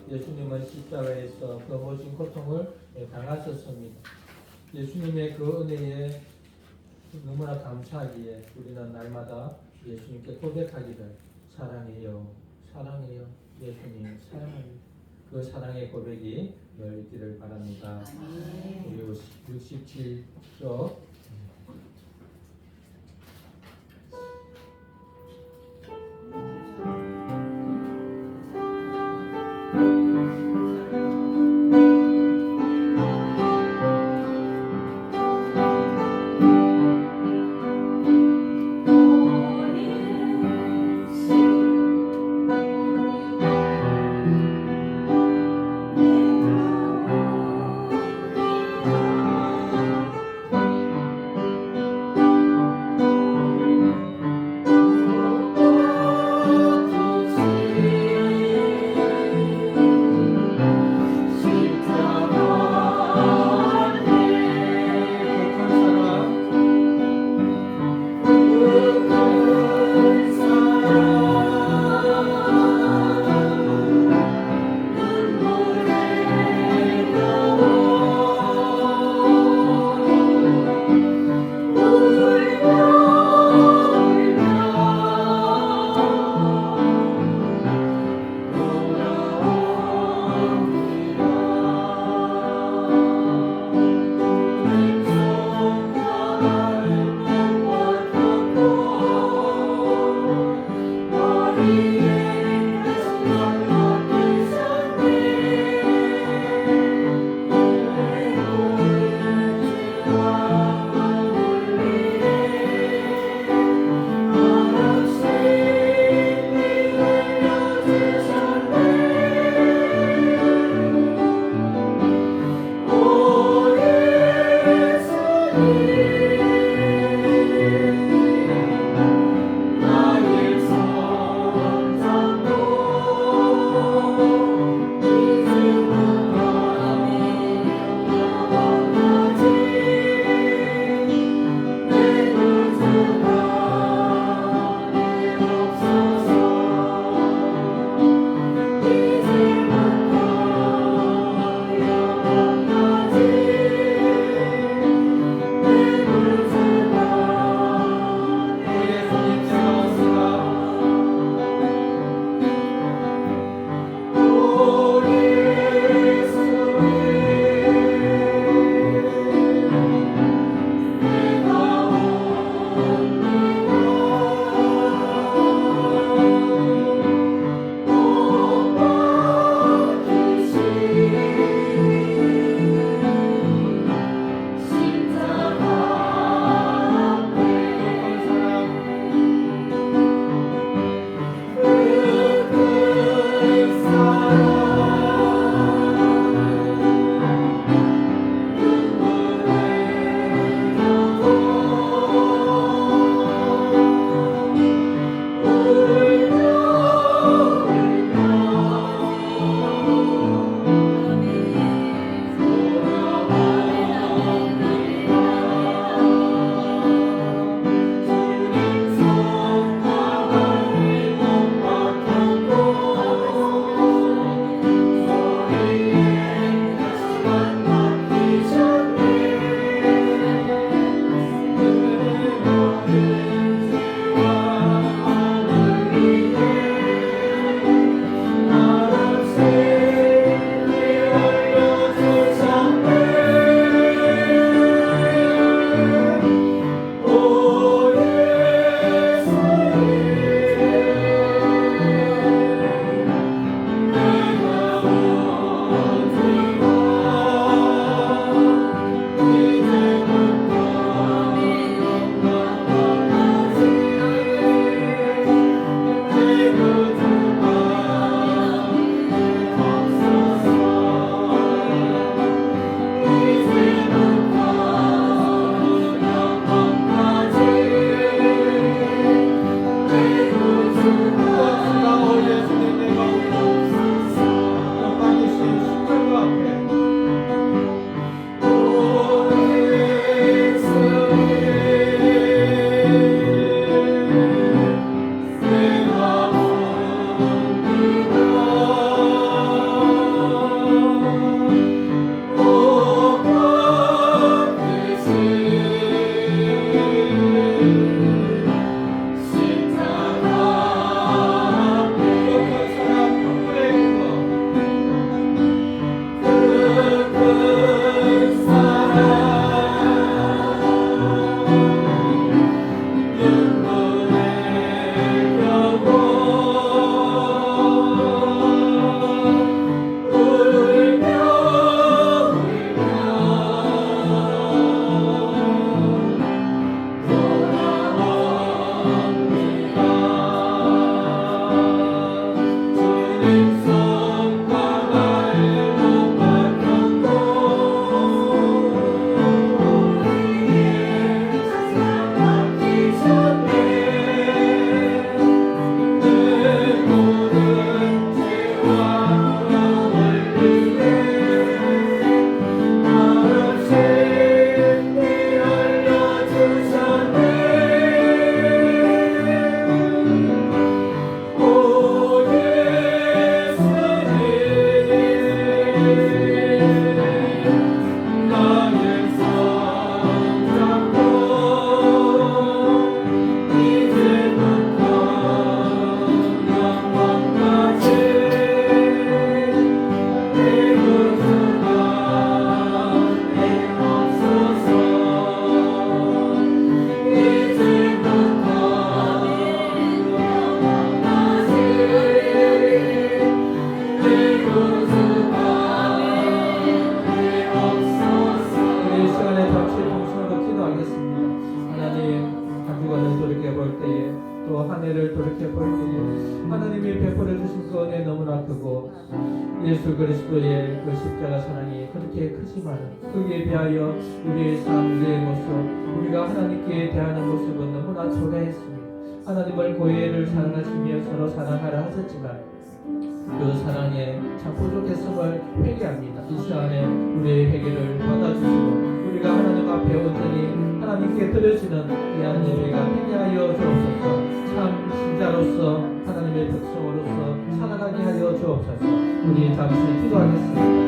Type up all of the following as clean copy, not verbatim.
예수님은 십자가에서 그 모든 고통을 당하셨습니다. 예수님의 그 은혜에 너무나 감사하기에 우리는 날마다 예수님께 고백하기를 사랑해요, 사랑해요, 예수님 사랑해요. 그 사랑의 고백이 늘 있기를 바랍니다. 우리 67쪽 돌이켜볼 때에 또 한 해를 돌이켜볼 때에 하나님이 베풀어 주신 그 은혜 너무나 크고 예수 그리스도의 그 십자가 사랑이 그렇게 크지만 거기에 비하여 우리의 삶, 우리의 모습, 우리가 하나님께 대하는 모습은 너무나 초라했습니다. 하나님을 고해를 사랑하시며 서로 사랑하라 하셨지만 그 사랑에 참 부족했음을 회개합니다. 이 시간에 우리의 회개를 받아주시고 우리가 하나님 앞에 온전히 하나님께 드려지는 귀한 예배가 되게 하여 주옵소서. 참 신자로서 하나님의 백성으로서 살아가게 하여 주옵소서. 우리 잠시 기도하겠습니다.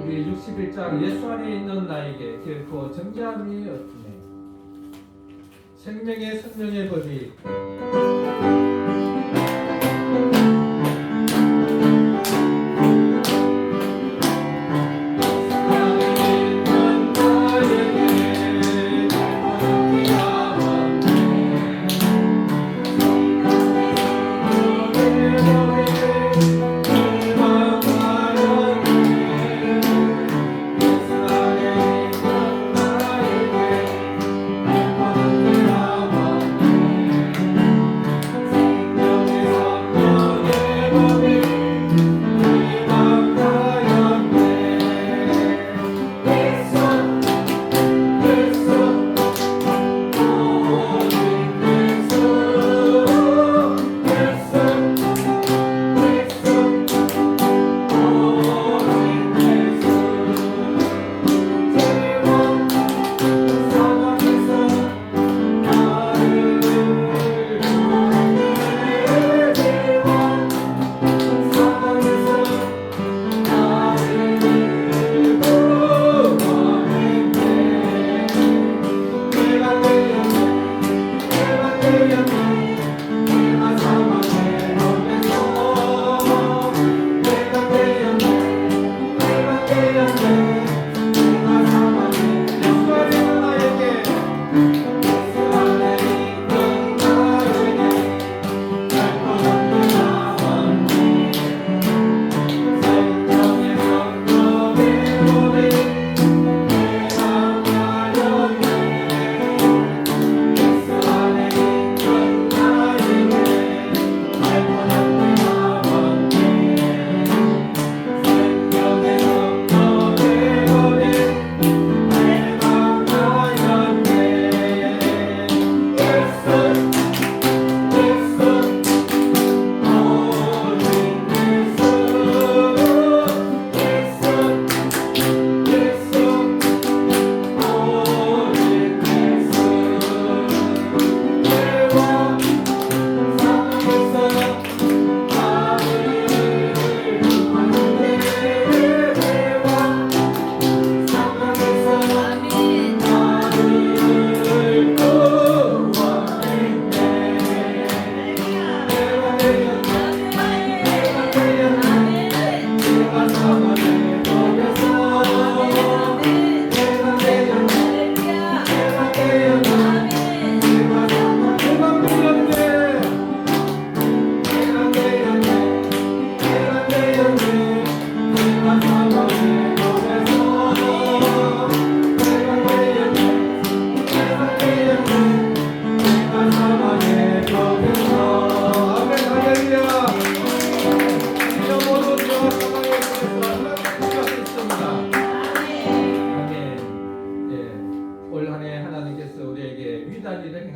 우리 61장 예수 안에 있는 나에게 결코 정죄함이 없으네. 생명의 성령의 법이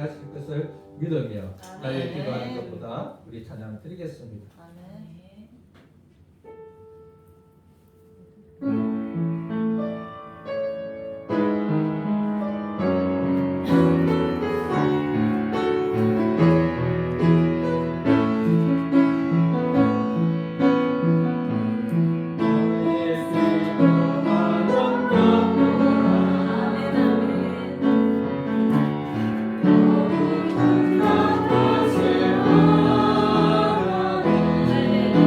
행하실 것을 믿으며 나의 아멘. 기도하는 것보다 우리 찬양 드리겠습니다. 아멘. 나의 기도하는 것보다 거룩한 것 하나님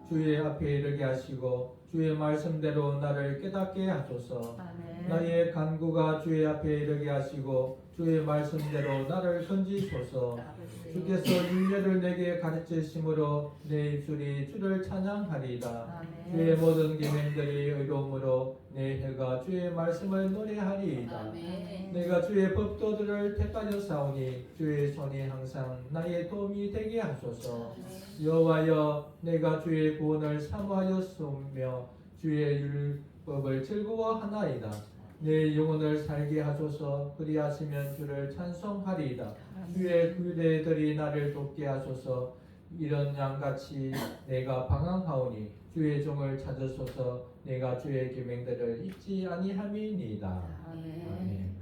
주의 앞에 이르게 하시고 주의 말씀대로 나를 깨닫게 하소서. 아멘. 나의 간구가 주의 앞에 이르게 하시고 주의 말씀대로 나를 건지소서. 주께서 윤례를 내게 가르치심으로 내 입술이 주를 찬양하리이다. 주의 아멘. 모든 계명들이 의로움으로 내 혀가 주의 말씀을 노래하리이다. 아멘. 내가 주의 법도들을 택하여 사오니 주의 손이 항상 나의 도움이 되게 하소서. 여호와여, 내가 주의 구원을 사모하였으며 주의 율법을 즐거워하나이다. 내 영혼을 살게 하소서. 그리하시면 주를 찬송하리이다. 주의 규례들이 나를 돕게 하소서. 이런 양같이 내가 방황하오니 주의 종을 찾으소서. 내가 주의 계명들을 잊지 아니함이니이다. 아멘.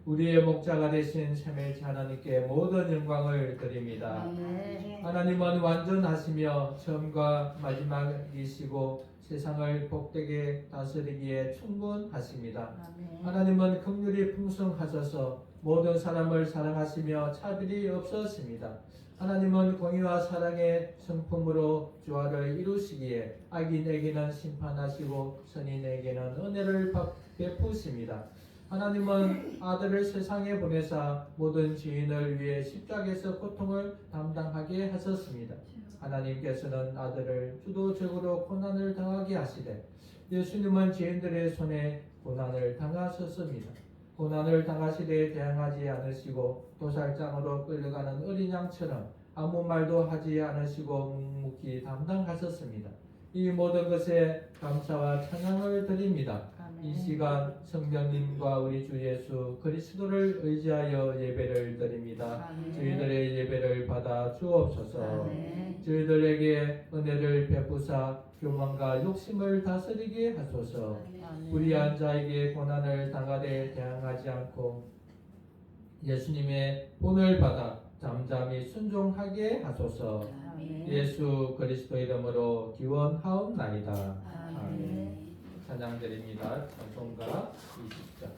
우리의 목자가 되신 샘의 하나님께 모든 영광을 드립니다. 아멘. 하나님은 완전하시며 처음과 마지막이시고 세상을 복되게 다스리기에 충분하십니다. 아멘. 하나님은 긍휼이 풍성하셔서 모든 사람을 사랑하시며 차별이 없으십니다. 하나님은 공의와 사랑의 성품으로 조화를 이루시기에 악인에게는 심판하시고 선인에게는 은혜를 베푸십니다. 하나님은 아들을 세상에 보내사 모든 죄인을 위해 십자가에서 고통을 담당하게 하셨습니다. 하나님께서는 아들을 주도적으로 고난을 당하게 하시되 예수님은 죄인들의 손에 고난을 당하셨습니다. 고난을 당하시되 대항하지 않으시고 도살장으로 끌려가는 어린 양처럼 아무 말도 하지 않으시고 묵묵히 담당하셨습니다. 이 모든 것에 감사와 찬양을 드립니다. 이 시간 성령님과 우리 주 예수 그리스도를 의지하여 예배를 드립니다. 저희들의 예배를 받아 주옵소서. 아멘. 저희들에게 은혜를 베푸사 교만과 욕심을 다스리게 하소서. 아멘. 불의한 자에게 고난을 당하되 대항하지 않고 예수님의 본을 받아 잠잠히 순종하게 하소서. 아멘. 예수 그리스도 이름으로 기원하옵나이다. 아멘. 찬양드립니다. 찬송가 20장.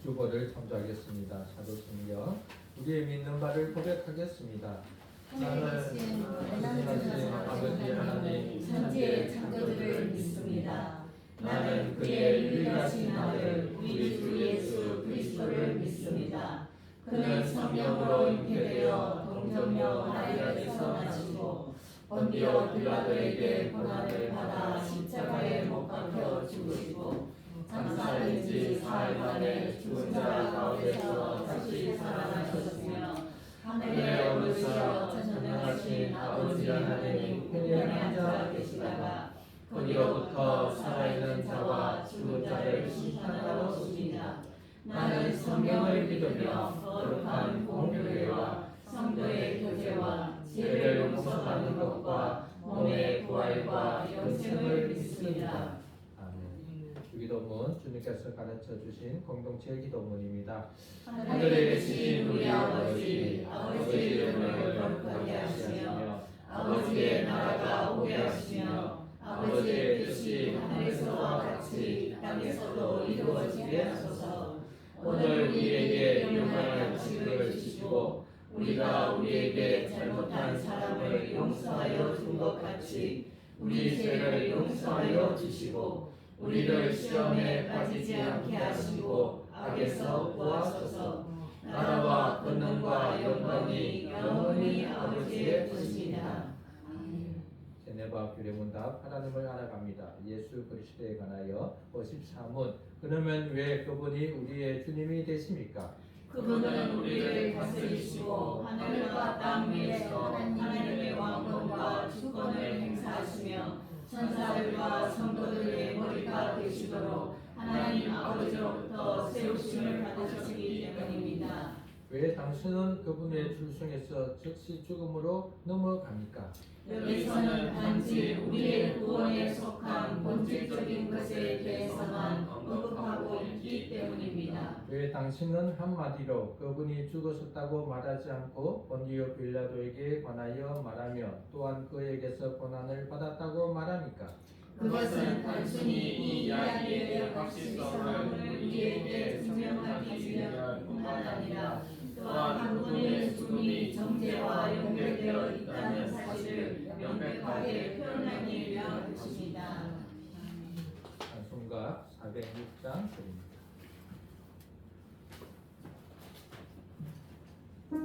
주보를 참조하겠습니다. 사도신경 우리의 믿는 바를 고백하겠습니다. 나는 하나님 하나님 아버지 하나님 천지의 창조주를 믿습니다. 나는 그의 유일하신 아들 우리 주 예수 그리스도를 믿습니다. 그는 성령으로 잉태되어 동정녀 마리아에서 나시고 본디오 빌라도에게 고난을 받아 십자가에 못 박혀 죽으시고 장사된 지 사흘 만에 죽은 자 가운데서 다시 살아나셨으며 하늘에 오르시어 전능하신 아버지 하나님 편에 앉아 계시다가 거기로부터 살아있는 자와 죽은 자를 심판하러 오시니라. 나는 성경을 믿으며 거룩한 공교회와 성도의 교제와 죄를 용서받는 것과 몸의 부활과 영생을 믿습니다. 아멘. 기도문 주님께서 가르쳐 주신 공동체 기도문입니다. 하늘에 계신 우리 아버지, 아버지의 이름을 거룩하게 하시며 아버지의 나라가 오게 하시며 아버지의 뜻이 하늘에서와 같이 땅에서도 이루어지게 하소서. 오늘 우리에게 일용할 음식을 주시고 우리가 우리에게 잘못한 사람을 용서하여 준 것 같이 우리 죄를 용서하여 주시고 우리를 시험에 빠지지 않게 하시고 악에서 구하소서. 나라와 권능과 영광이 영원히 아버지의 것입니다. 제네바 규례문답 하나님을 알아갑니다. 예수 그리스도에 관하여 53문 그러면 왜 그분이 우리의 주님이 되십니까? 그분은 우리를 다스리시고 하늘과 땅 위에서 하나님의 왕권과 주권을 행사하시며 천사들과 성도들의 머리가 되시도록 하나님 아버지로부터 세우심을 받으셨기 때문입니다. 왜 당신은 그분의 줄성에서 즉시 죽음으로 넘어갑니까? 여기서는 단지 우리의 구원에 속한 본질적인 것에 대해서만 언급하고 있기 때문입니다. 왜 당신은 한마디로 그분이 죽으셨다고 말하지 않고 본디오 빌라도에게 관하여 말하며 또한 그에게서 고난을 받았다고 말합니까? 그것은 단순히 이 이야기의 확실성을 우리에게 증명하기 위한 뿐만 아니라 또한 한 분의 죽음이 정죄와 연결되어 있다는 사실을 명백하게 표현하기 위한 것입니다. 찬송가 406장 드립니다. 주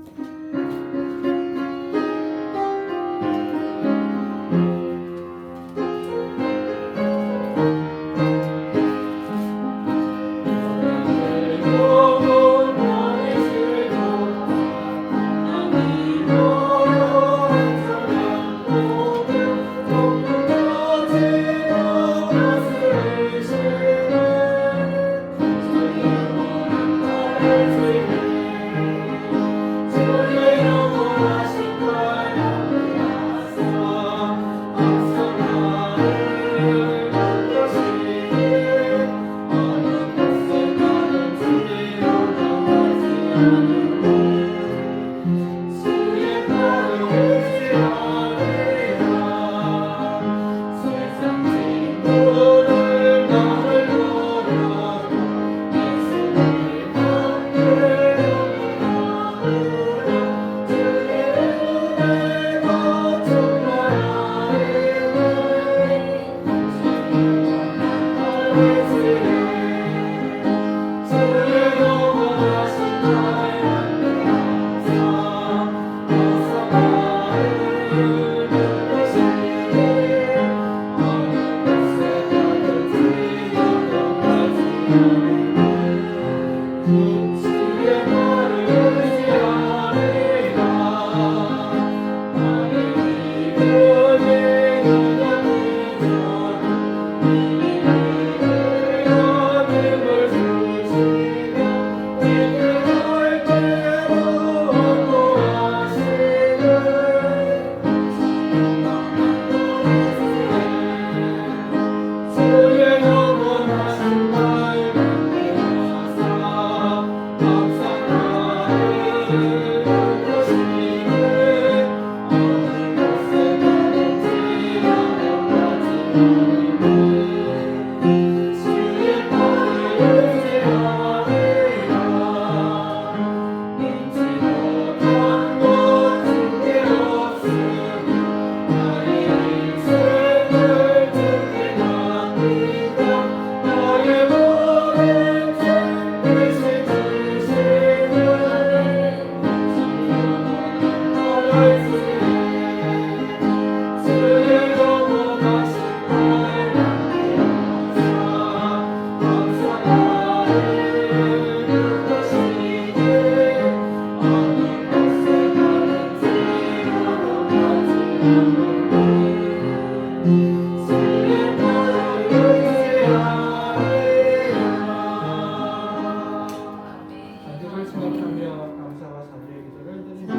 간증을 생각하며 감사와賛美의 기도를 드립니다.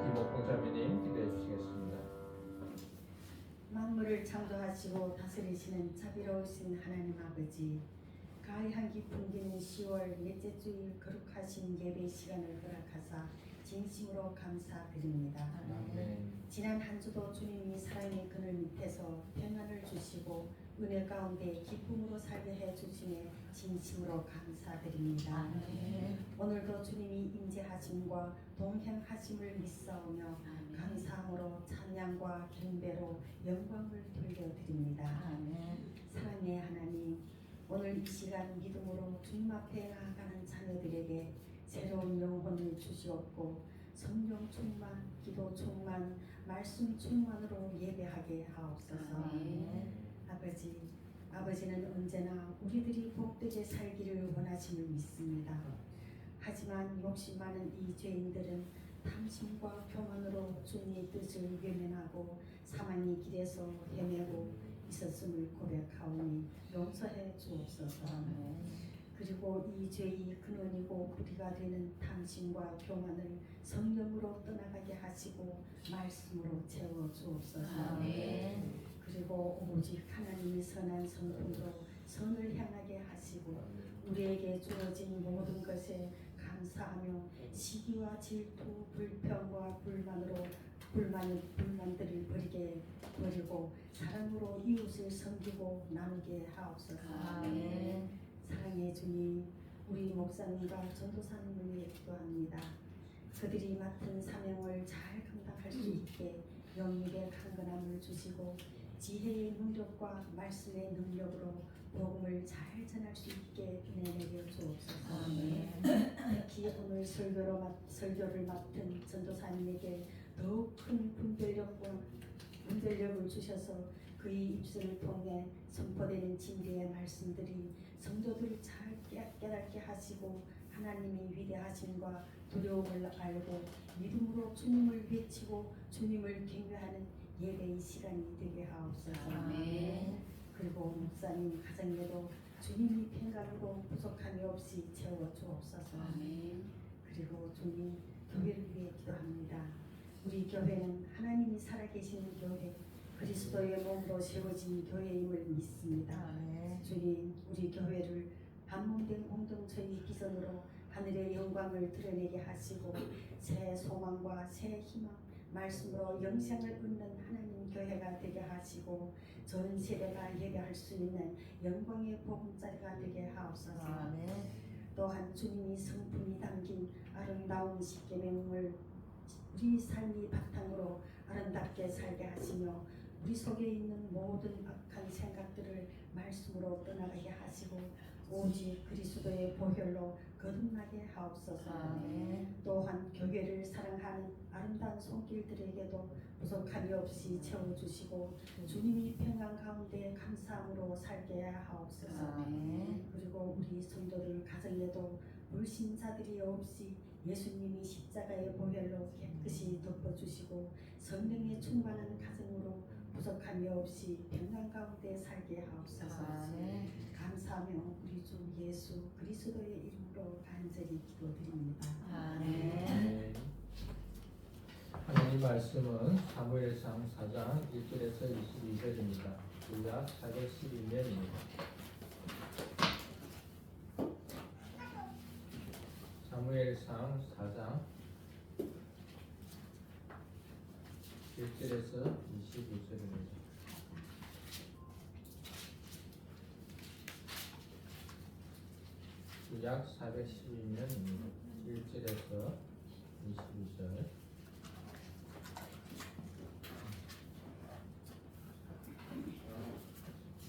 김옥봉자매님 기도해 주시겠습니다. 만물을 창조하시고 다스리시는 자비로우신 하나님 아버지, 가을 향기 풍기는 10월 넷째 주일 거룩하신 예배 시간을 허락하사 진심으로 감사드립니다. 아멘. 지난 한 주도 주님이 사랑의 그늘 밑에서 평안을 주시고 은혜 가운데 기쁨으로 살게 해 주심에 진심으로 감사드립니다. 오늘도 주님이 임재하심과 동행하심을 믿사오며 감사함으로 찬양과 경배로 영광을 돌려드립니다. 사랑의 하나님, 오늘 이 시간 믿음으로 주님 앞에 나아가는 자녀들에게 새로운 영혼을 주시옵고 성령 충만, 기도 충만, 말씀 충만으로 예배하게 하옵소서. 아버지는 언제나 우리들이 복되게 살기를 원하심을 믿습니다. 하지만 욕심 많은 이 죄인들은 탐심과 교만으로 주님의 뜻을 외면하고 사망의 길에서 헤매고 있었음을 고백하오니 용서해 주옵소서. 그리고 이 죄의 근원이고 뿌리가 되는 탐심과 교만을 성령으로 떠나가게 하시고 말씀으로 채워 주옵소서. 그리고 오직 하나님의 선한 성품으로 선을 향하게 하시고 우리에게 주어진 모든 것에 감사하며 시기와 질투, 불평과 불만들을 버리고 사랑으로 이웃을 섬기고 나누게 하옵소서. 사랑의 주님, 우리 목사님과 전도사님을 위해 기도합니다. 그들이 맡은 사명을 잘 감당할 수 있게 영입의 강건함을 주시고 지혜의 능력과 말씀의 능력으로 복음을 잘 전할 수 있게 은혜 내려 주옵소서. 특히 오늘 설교를 맡은 전도사님에게 더욱 큰 분별력을 주셔서 그의 입술을 통해 선포되는 진리의 말씀들이 성도들을 잘 깨닫게 하시고 하나님의 위대하심과 두려움을 알고 믿음으로 주님을 외치고 주님을 경외하는 예배의 시간이 되게 하옵소서. 그리고 목사님 가정에도 주님이 평강으로 부족함이 없이 채워 주옵소서. 그리고 주님, 교회를 위해 기도합니다. 우리 교회는 하나님이 살아계시는 교회, 그리스도의 몸으로 세워진 교회임을 믿습니다. 주님, 우리 교회를 반문된 공동체의 비전으로 하늘의 영광을 드러내게 하시고 새 소망과 새 희망, 말씀으로 영생을 얻는 하나님 교회가 되게 하시고 전 세대가 예배할 수 있는 영광의 보금자리가 되게 하옵소서. 또한 주님이 성품이 담긴 아름다운 십계명을 우리 삶이 바탕으로 아름답게 살게 하시며 우리 속에 있는 모든 악한 생각들을 말씀으로 떠나가게 하시고 오직 그리스도의 보혈로 거듭나게 하옵소서. 또한 교회를 사랑하는 아름다운 손길들에게도 부족함이 없이 채워주시고 주님이 평안 가운데 감사함으로 살게 하옵소서. 그리고 우리 성도들 가정에도 불신자들이 없이 예수님이 십자가의 보혈로 깨끗이 덮어주시고 성령의 충만한 가정으로 부족함이 없이 평안 가운데 살게 하옵소서. 감사하며 우리 주 예수 그리스도의 이름으로 간절히 기도드립니다. 네. 하나님 말씀은 사무엘상 4장 1절에서 22절입니다. 구약 412면입니다. 사무엘상 4장 1절에서 22절입니다. 약 412년입니다. 1절에서 22절.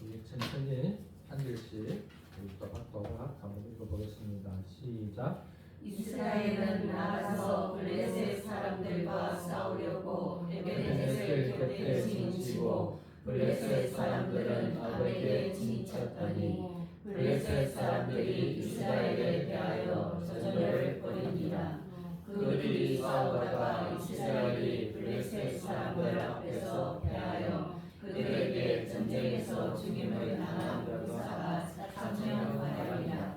우리 천천히 한 글씩 우리 또박또박 한번 읽어보겠습니다. 시작. 이스라엘은 나가서 블레셋 사람들과 싸우려고 에베네셀 곁에 진치고 블레셋 사람들은 아벡에 진쳤더니 블레셋 사람들이 이스라엘에 대하여 저절을 벌이니라. 그들이 싸우다가 이스라엘이 블레셋 사람들 앞에서 패하여 그들에게 전쟁에서 죽임을 당한 부사가 3명하였니라.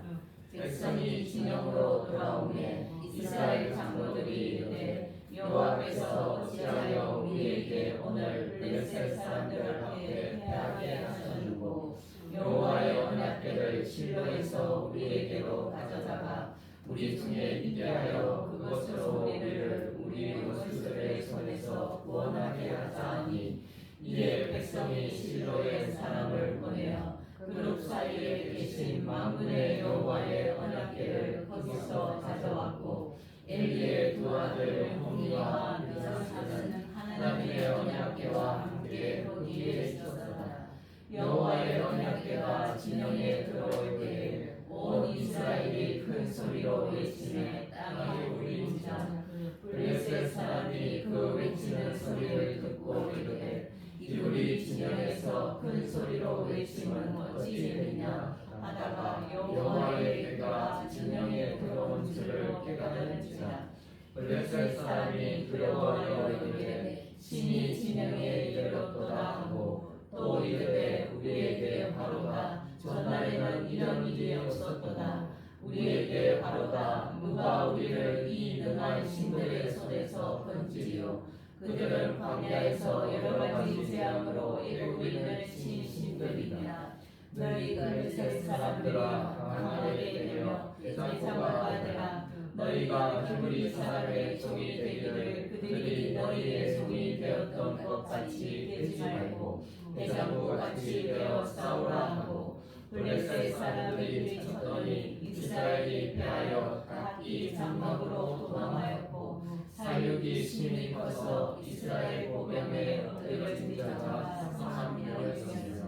백성이 진영으로 돌아오매 이스라엘 장로들이 이르되 여호와께서 어찌하여 우리에게 오늘 블레셋 사람들 앞에 패하게 하셨느고 여호와의 언약궤를 실로에서 우리에게로 가져다가 우리 중에 있게 하여 그것으로 우리를 우리 원수들의 손에서 구원하게 하자 하니 이에 백성이 실로에 사람을 보내어 그룹 사이에 계신 만군의 여호와의 언약궤를 거기서 가져왔고 엘리의 두 아들 호니와 느사스는 하나님의 언약궤와 함께 거기에 있었다. 여호와의 언약궤가 진영에 들어올 때에 온 이스라엘이 큰 소리로 외치매 땅이 울리자 블레셋 사람이 그 외치는 소리를 듣고 이르되 우리 진영에서 큰 소리로 외침은 어찌 되느냐 하다가 여호와의 궤가 진영에 들어온 줄을 깨달은지라. 블레셋 사람이 두려워하여 이르되 신이 진영에 이르렀도다 하고 또 이르되 우리에게 바로가 전날에는 이런 일이 없었도다. 우리에게 바로가 누가 우리를 이 능한 신들의 손에서 건지리요. 그들은 광야에서 여러 가지 재앙으로 애국인을 친 신들이니라. 너희 블레셋 사람들아 강하게 되며 제사장과 되라. 너희가 히브리 사람의 종이 되기를 그들이 너희의 종이 되었던 것 같이 되지 말고 대장부 같이 되어 싸우라 하고 블레셋 사람들이 쳤더니 이스라엘이 패하여 각기 장막으로 도망하였고 사륙이 심히 커서 이스라엘 보병에 엎드려진 자가 3만명이었으며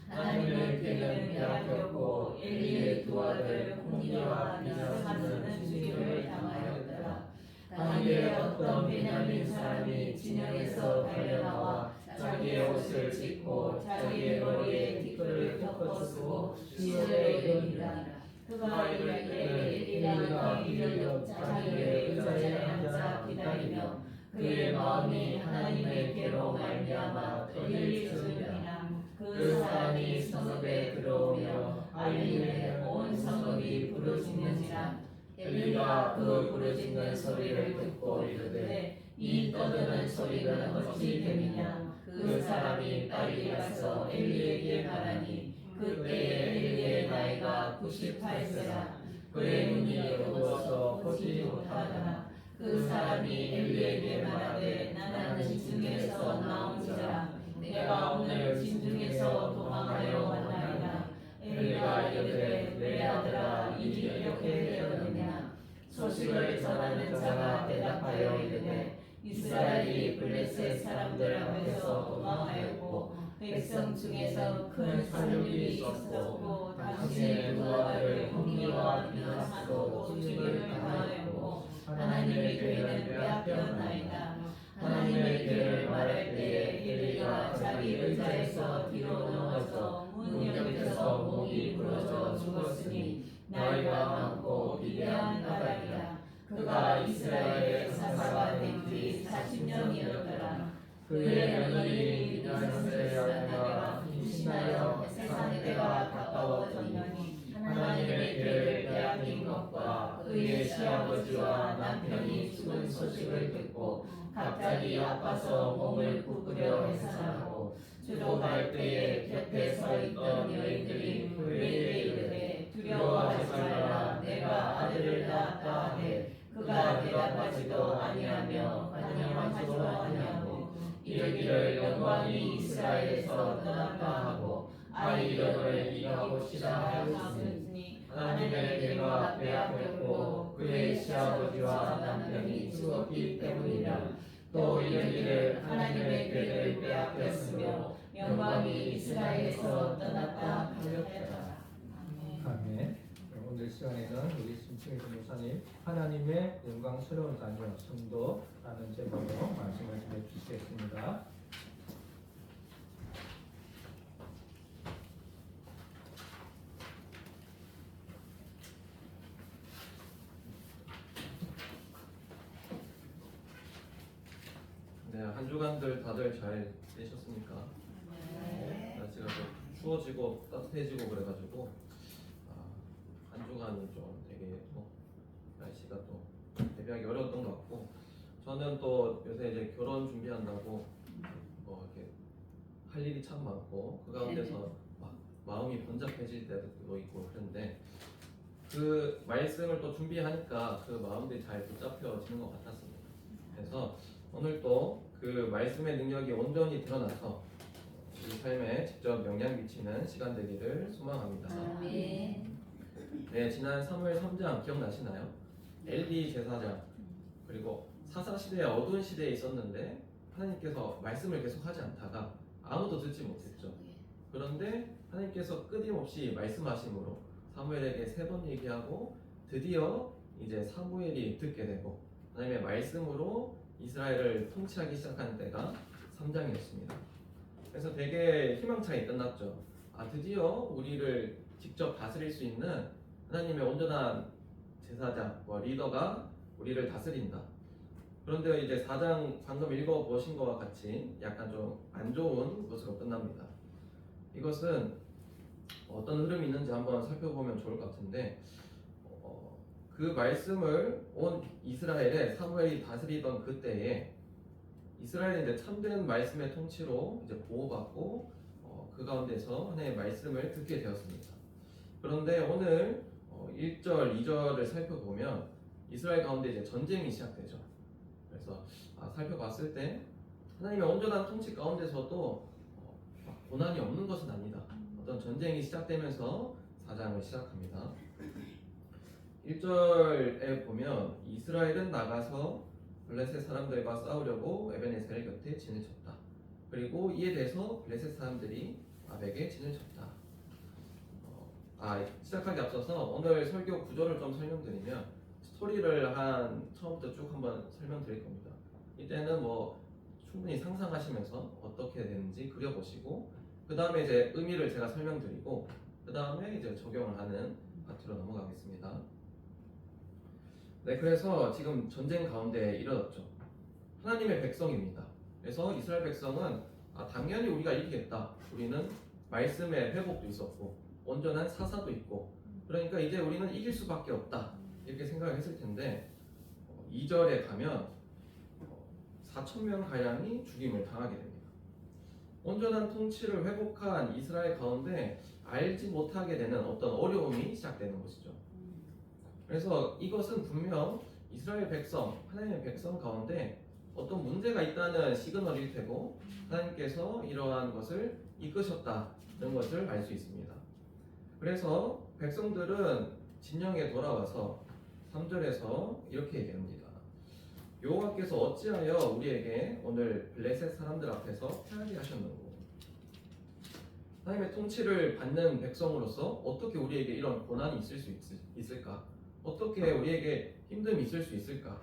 하나님의 궤는 빼앗겼고 엘리의 두 아들 호니와 느사스는 죽임을 당하였더라. 당일에 어떤 베냐민 사람이 진영에서 달려나와 자기의 옷을 찢고 자기의 머리에 티끌을 덮어쓰고 시절에 이르니라. 그가 이를 때 엘리야가 이르러 자기의 의자에 앉아 기다리며 그의 마음이 하나님의 궤로 말미암아 떨릴 줄이라. 그 사람이 성읍에 들어오며 알림에 온 성읍이 부르짖는지라. 엘리가 그 부르짖는 소리를 듣고 이르되 이 떠드는 소리는 어찌 됨이냐. 그 사람이 빨리 가서 엘리에게 말하니 그때에 엘리의 나이가 98세라. 그의 눈이 어두워서 보지 못하더라. 그 사람이 엘리에게 말하되 나는 진중에서 나온 자라. 내가 오늘 진중에서 도망하여 왔나이다. 엘리가 이르되 내 아들아 일이 이렇게 되었느냐. 소식을 전하는 자가 대답하여 이르되 이스라엘이 블레셋 사람들 앞에서 도망하였고 백성 중에서 큰 살육이 있었고 당신의 두 아들 호니와 느사스도 죽임을 당하였고 하나님의 궤는 빼앗겼나이다. 하나님의 궤를 말할 때에 엘리가 자기 의자에서 뒤로 넘어져 문 옆에서 목이 부러져 죽었으니 나이가 많고 비대한 까닭이라. 그가 이스라엘의 사사가 된 지 40년이었더라. 그의 며느리 미나스의 아내가 임신하여 세상 때가 가까워졌더니 하나님의 궤를 빼앗긴 것과 그의 시아버지와 남편이 죽은 소식을 듣고 갑자기 아파서 몸을 구부려 해산하고 주로 갈 때에 곁에 서 있던 여인들이 그에게 이르되 두려워하지 말라. 내가 아들을 낳았다 하되 그가 대답하지도 아니하며 간영하지도 아니하고 영광이 이스라엘에서 떠났다 하고 아이 이름을 이가봇이라 하였으니 하나님에게가 빼앗겼고 그의 시아버지와 남편이 죽었기 때문이며 또 이런 일을 하나님의 궤를 빼앗겼으며 영광이 이스라엘에서 떠났다 하였더라. 아멘. 오늘 시간에는 우리 심층의 전도사님 하나님의 영광스러운 자녀 성도라는 제목으로 말씀을 전해주시겠습니다. 네, 한 주간들 다들 잘 지내셨습니까? 날씨가 좀 추워지고 따뜻해지고 그래가지고 한 주간이 좀 되게 날씨가 또 대비하기 어려웠던 것 같고 저는 또 요새 이제 결혼 준비한다고 이렇게 할 일이 참 많고 그 가운데서 막 마음이 번잡해질 때도 있고 그런데 그 말씀을 또 준비하니까 그 마음들이 잘 붙잡혀지는 것 같았습니다. 그래서 오늘 또 그 말씀의 능력이 온전히 드러나서 우리 삶에 직접 영향 미치는 시간 되기를 소망합니다. 아멘. 네, 지난 3월 3장 기억나시나요? 엘리 제사장 그리고 사사시대의 어두운 시대에 있었는데 하나님께서 말씀을 계속 하지 않다가 아무도 듣지 못했죠. 그런데 하나님께서 끊임없이 말씀하심으로 사무엘에게 3번 얘기하고 드디어 이제 사무엘이 듣게 되고 하나님의 말씀으로 이스라엘을 통치하기 시작한 때가 3장이었습니다. 그래서 되게 희망차게 끝났죠. 드디어 우리를 직접 다스릴 수 있는 하나님의 온전한 제사장, 리더가 우리를 다스린다. 그런데 이제 4장 방금 읽어보신 것과 같이 약간 좀 안 좋은 것으로 끝납니다. 이것은 어떤 흐름이 있는지 한번 살펴보면 좋을 것 같은데 그 말씀을 온 이스라엘에 사무엘이 다스리던 그때에 이스라엘이 이제 참된 말씀의 통치로 이제 보호받고 그 가운데서 하나님의 말씀을 듣게 되었습니다. 그런데 오늘 1절, 2절을 살펴보면 이스라엘 가운데 이제 전쟁이 시작되죠. 그래서 살펴봤을 때 하나님의 온전한 통치 가운데서도 고난이 없는 것은 아니다. 어떤 전쟁이 시작되면서 4장을 시작합니다. 1절에 보면 이스라엘은 나가서 블레셋 사람들과 싸우려고 에베네셀 곁에 진을 쳤다. 그리고 이에 대해서 블레셋 사람들이 아벡에 진을 쳤다. 시작하기 앞서서 오늘 설교 구조를 좀 설명드리면 스토리를 한 처음부터 쭉 한번 설명드릴 겁니다. 이때는 충분히 상상하시면서 어떻게 되는지 그려보시고 그 다음에 이제 의미를 제가 설명드리고 그 다음에 이제 적용을 하는 파트로 넘어가겠습니다. 네, 그래서 지금 전쟁 가운데 이르렀죠. 하나님의 백성입니다. 그래서 이스라엘 백성은 당연히 우리가 이기겠다. 우리는 말씀의 회복도 있었고 온전한 사사도 있고 그러니까 이제 우리는 이길 수밖에 없다. 이렇게 생각을 했을 텐데 2절에 가면 4,000명 가량이 죽임을 당하게 됩니다. 온전한 통치를 회복한 이스라엘 가운데 알지 못하게 되는 어떤 어려움이 시작되는 것이죠. 그래서 이것은 분명 이스라엘 백성, 하나님의 백성 가운데 어떤 문제가 있다는 시그널일 테고 하나님께서 이러한 것을 이끄셨다는 것을 알 수 있습니다. 그래서 백성들은 진영에 돌아와서 3절에서 이렇게 얘기합니다. 여호와께서 어찌하여 우리에게 오늘 블레셋 사람들 앞에서 패하게 하셨는고 하나님의 통치를 받는 백성으로서 어떻게 우리에게 이런 고난이 있을 수 있을까? 어떻게 우리에게 힘듦이 있을 수 있을까?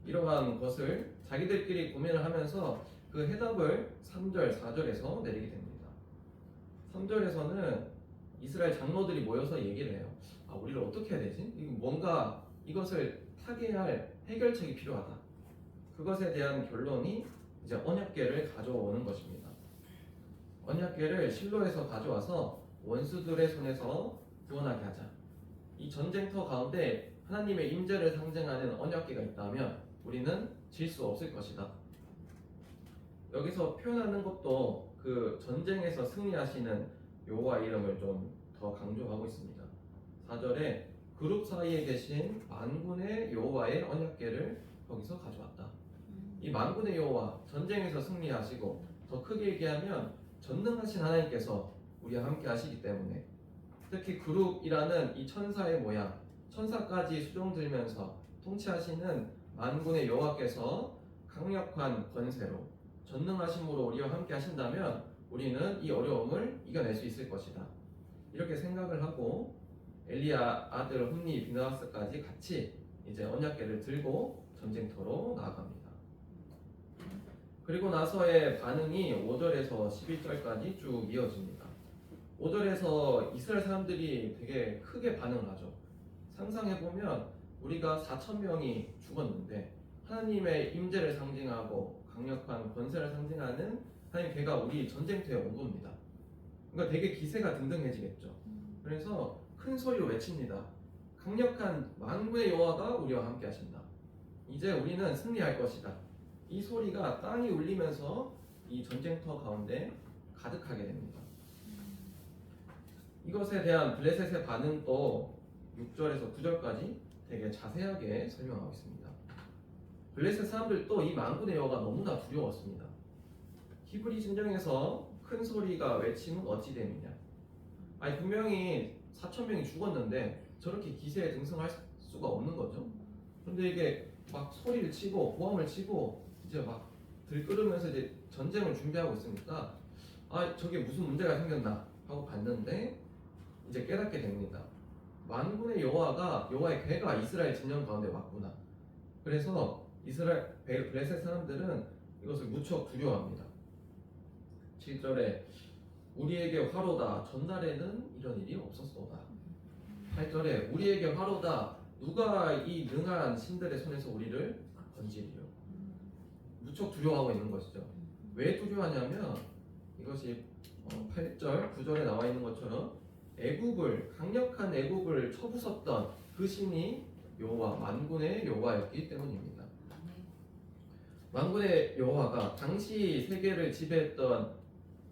이러한 것을 자기들끼리 고민을 하면서 그 해답을 3절, 4절에서 내리게 됩니다. 3절에서는 이스라엘 장로들이 모여서 얘기를 해요. 우리를 어떻게 해야 되지? 뭔가 이것을 타개할 해결책이 필요하다. 그것에 대한 결론이 이제 언약궤를 가져오는 것입니다. 언약궤를 실로에서 가져와서 원수들의 손에서 구원하게 하자. 이 전쟁터 가운데 하나님의 임재를 상징하는 언약궤가 있다면 우리는 질 수 없을 것이다. 여기서 표현하는 것도 그 전쟁에서 승리하시는 여호와 이름을 좀 더 강조하고 있습니다. 4절에 그룹 사이에 계신 만군의 여호와의 언약궤를 거기서 가져왔다. 이 만군의 여호와, 전쟁에서 승리하시고 더 크게 얘기하면 전능하신 하나님께서 우리와 함께 하시기 때문에 특히 그룹이라는 이 천사의 모양, 천사까지 수종들면서 통치하시는 만군의 여호와께서 강력한 권세로 전능하심으로 우리와 함께 하신다면 우리는 이 어려움을 이겨낼 수 있을 것이다. 이렇게 생각을 하고 엘리야 아들 홈니 비나하스까지 같이 이제 언약궤를 들고 전쟁터로 나아갑니다. 그리고 나서의 반응이 5절에서 11절까지 쭉 이어집니다. 5절에서 이스라엘 사람들이 되게 크게 반응을 하죠. 상상해보면 우리가 4,000명이 죽었는데 하나님의 임재를 상징하고 강력한 권세를 상징하는 하나님 궤가 우리 전쟁터에 온 겁니다. 그러니까 되게 기세가 등등해지겠죠. 그래서 큰 소리로 외칩니다. 강력한 만군의 여호와가 우리와 함께 하신다. 이제 우리는 승리할 것이다. 이 소리가 땅이 울리면서 이 전쟁터 가운데 가득하게 됩니다. 이것에 대한 블레셋의 반응도 6절에서 9절까지 되게 자세하게 설명하고 있습니다. 블레셋 사람들도 이 만군의 여호와가 너무나 두려웠습니다. 히브리 진정에서 큰 소리가 외침은 어찌 됨이냐. 아니 분명히 4,000명이 죽었는데 저렇게 기세에 등승할 수가 없는 거죠. 그런데 이게 막 소리를 치고 고함을 치고 이제 막 들끓으면서 이제 전쟁을 준비하고 있으니까 아 저게 무슨 문제가 생겼나 하고 봤는데 이제 깨닫게 됩니다. 만군의 여호와의 궤가 이스라엘 진영 가운데 왔구나. 그래서 이스라엘 블레셋 사람들은 이것을 무척 두려워합니다. 7절에 우리에게 화로다 전날에는 이런 일이 없었소다. 8절에 우리에게 화로다 누가 이 능한 신들의 손에서 우리를 건지리요. 무척 두려워하고 있는 것이죠. 왜 두려워하냐면 이것이 8절 9절에 나와 있는 것처럼 강력한 애국을 쳐부쉈던 그 신이 여호와 만군의 여호와였기 때문입니다. 만군의 여호와가 당시 세계를 지배했던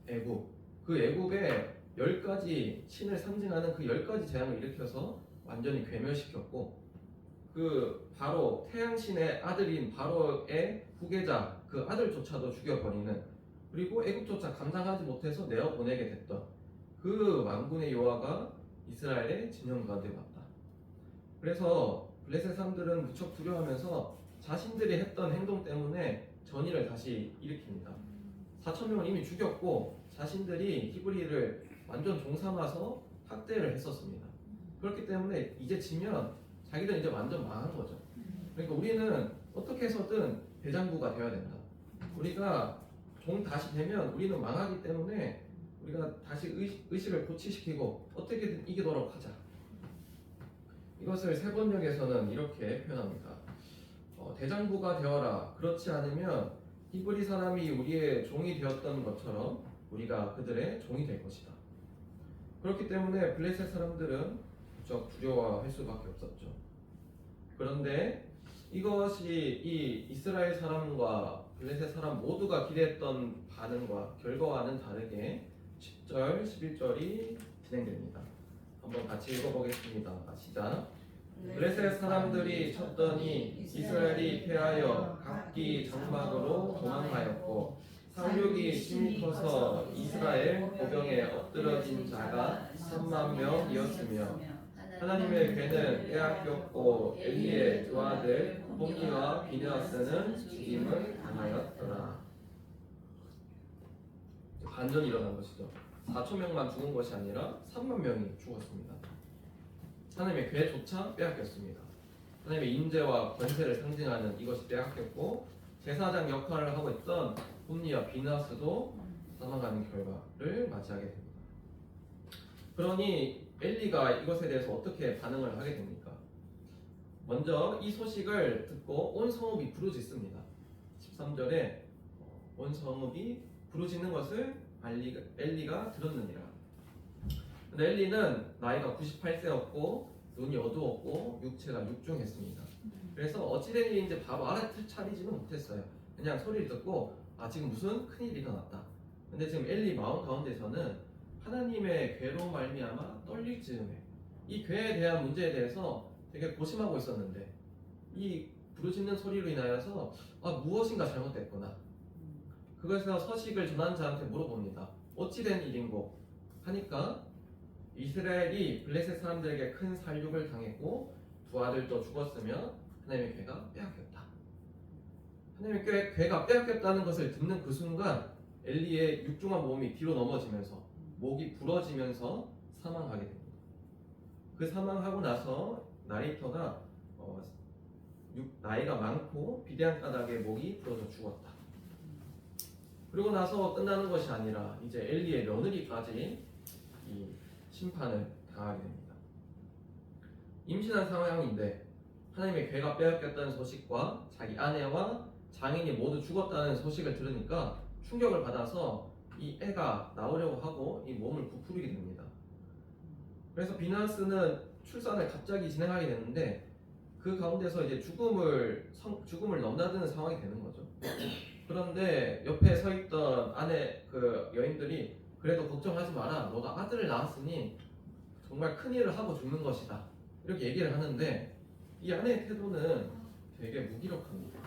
애국, 그 애국에 10가지 신을 상징하는 그 10가지 재앙을 일으켜서 완전히 괴멸시켰고 그 바로 태양신의 아들인 바로의 후계자 그 아들조차도 죽여버리는 그리고 애국조차 감당하지 못해서 내어보내게 됐던 그 만군의 여호와가 이스라엘의 진영 가운데 왔다. 그래서 블레셋 사람들은 무척 두려워하면서 자신들이 했던 행동 때문에 전의를 다시 일으킵니다. 4,000명을 이미 죽였고 자신들이 히브리를 완전 종삼아서 학대를 했었습니다. 그렇기 때문에 이제 지면 자기들은 이제 완전 망한 거죠. 그러니까 우리는 어떻게 해서든 대장부가 되어야 된다. 우리가 종 다시 되면 우리는 망하기 때문에 우리가 다시 의식을 고취시키고 어떻게든 이기도록 하자. 이것을 세번역에서는 이렇게 표현합니다. 대장부가 되어라. 그렇지 않으면 히브리 사람이 우리의 종이 되었던 것처럼 우리가 그들의 종이 될 것이다. 그렇기 때문에 블레셋 사람들은 무척 두려워할 수밖에 없었죠. 그런데 이것이 이 이스라엘 사람과 블레셋 사람 모두가 기대했던 반응과 결과와는 다르게 10절, 11절이 진행됩니다. 한번 같이 읽어보겠습니다. 시작. 블레셋 사람들이 쳤더니 이스라엘이 패하여 각기 장막으로 도망하였고 상륙이 심히 커서 이스라엘 고병에 엎드러진 자가 3만 명이었으며 하나님의 궤는 빼앗겼고 엘리의 두 아들 홈니와 비느하스는 죽임을 당하였더라. 반전이 일어난 것이죠. 4,000명만 죽은 것이 아니라 3만 명이 죽었습니다. 하나님의 궤조차 빼앗겼습니다. 하나님의 임재와 권세를 상징하는 이것이 빼앗겼고 제사장 역할을 하고 있던 홈니와 비느하스도 사망하는 결과를 맞이하게 됩니다. 그러니 엘리가 이것에 대해서 어떻게 반응을 하게 됩니까? 먼저 이 소식을 듣고 온 성읍이 부르짖습니다. 13절에 온 성읍이 부르짖는 것을 엘리가 들었느니라. 근데 엘리는 나이가 98세였고 눈이 어두웠고 육체가 육중했습니다. 그래서 어찌된 일인지 바로 알아차리지는 못했어요. 그냥 소리를 듣고 지금 무슨 큰일이 일어났다. 근데 지금 엘리 마음 가운데서는 하나님의 궤로 말미암아 떨릴 즈음에 이 궤에 대한 문제에 대해서 되게 고심하고 있었는데 이 부르짖는 소리로 인하여서 무엇인가 잘못됐구나. 그것에서 서식을 전한 자한테 물어봅니다. 어찌 된 일인고 하니까 이스라엘이 블레셋 사람들에게 큰 살육을 당했고 두 아들도 죽었으며 하나님의 괴가 빼앗겼다. 하나님의 괴가 빼앗겼다는 것을 듣는 그 순간 엘리의 육중한 몸이 뒤로 넘어지면서 목이 부러지면서 사망하게 됩니다. 그 사망하고 나서 나레이터가 나이가 많고 비대한 까닭에 목이 부러져 죽었다. 그리고 나서 끝나는 것이 아니라 이제 엘리의 며느리까지 이 심판을 당하게 됩니다. 임신한 상황인데 하나님의 괴가 빼앗겼다는 소식과 자기 아내와 장인이 모두 죽었다는 소식을 들으니까 충격을 받아서 이 애가 나오려고 하고 이 몸을 부풀리게 됩니다. 그래서 비나스는 출산을 갑자기 진행하게 되는데 그 가운데서 이제 죽음을 넘나드는 상황이 되는 거죠. 그런데 옆에 서 있던 아내 그 여인들이 그래도 걱정하지 마라. 너가 아들을 낳았으니 정말 큰 일을 하고 죽는 것이다. 이렇게 얘기를 하는데 이 아내의 태도는 되게 무기력합니다.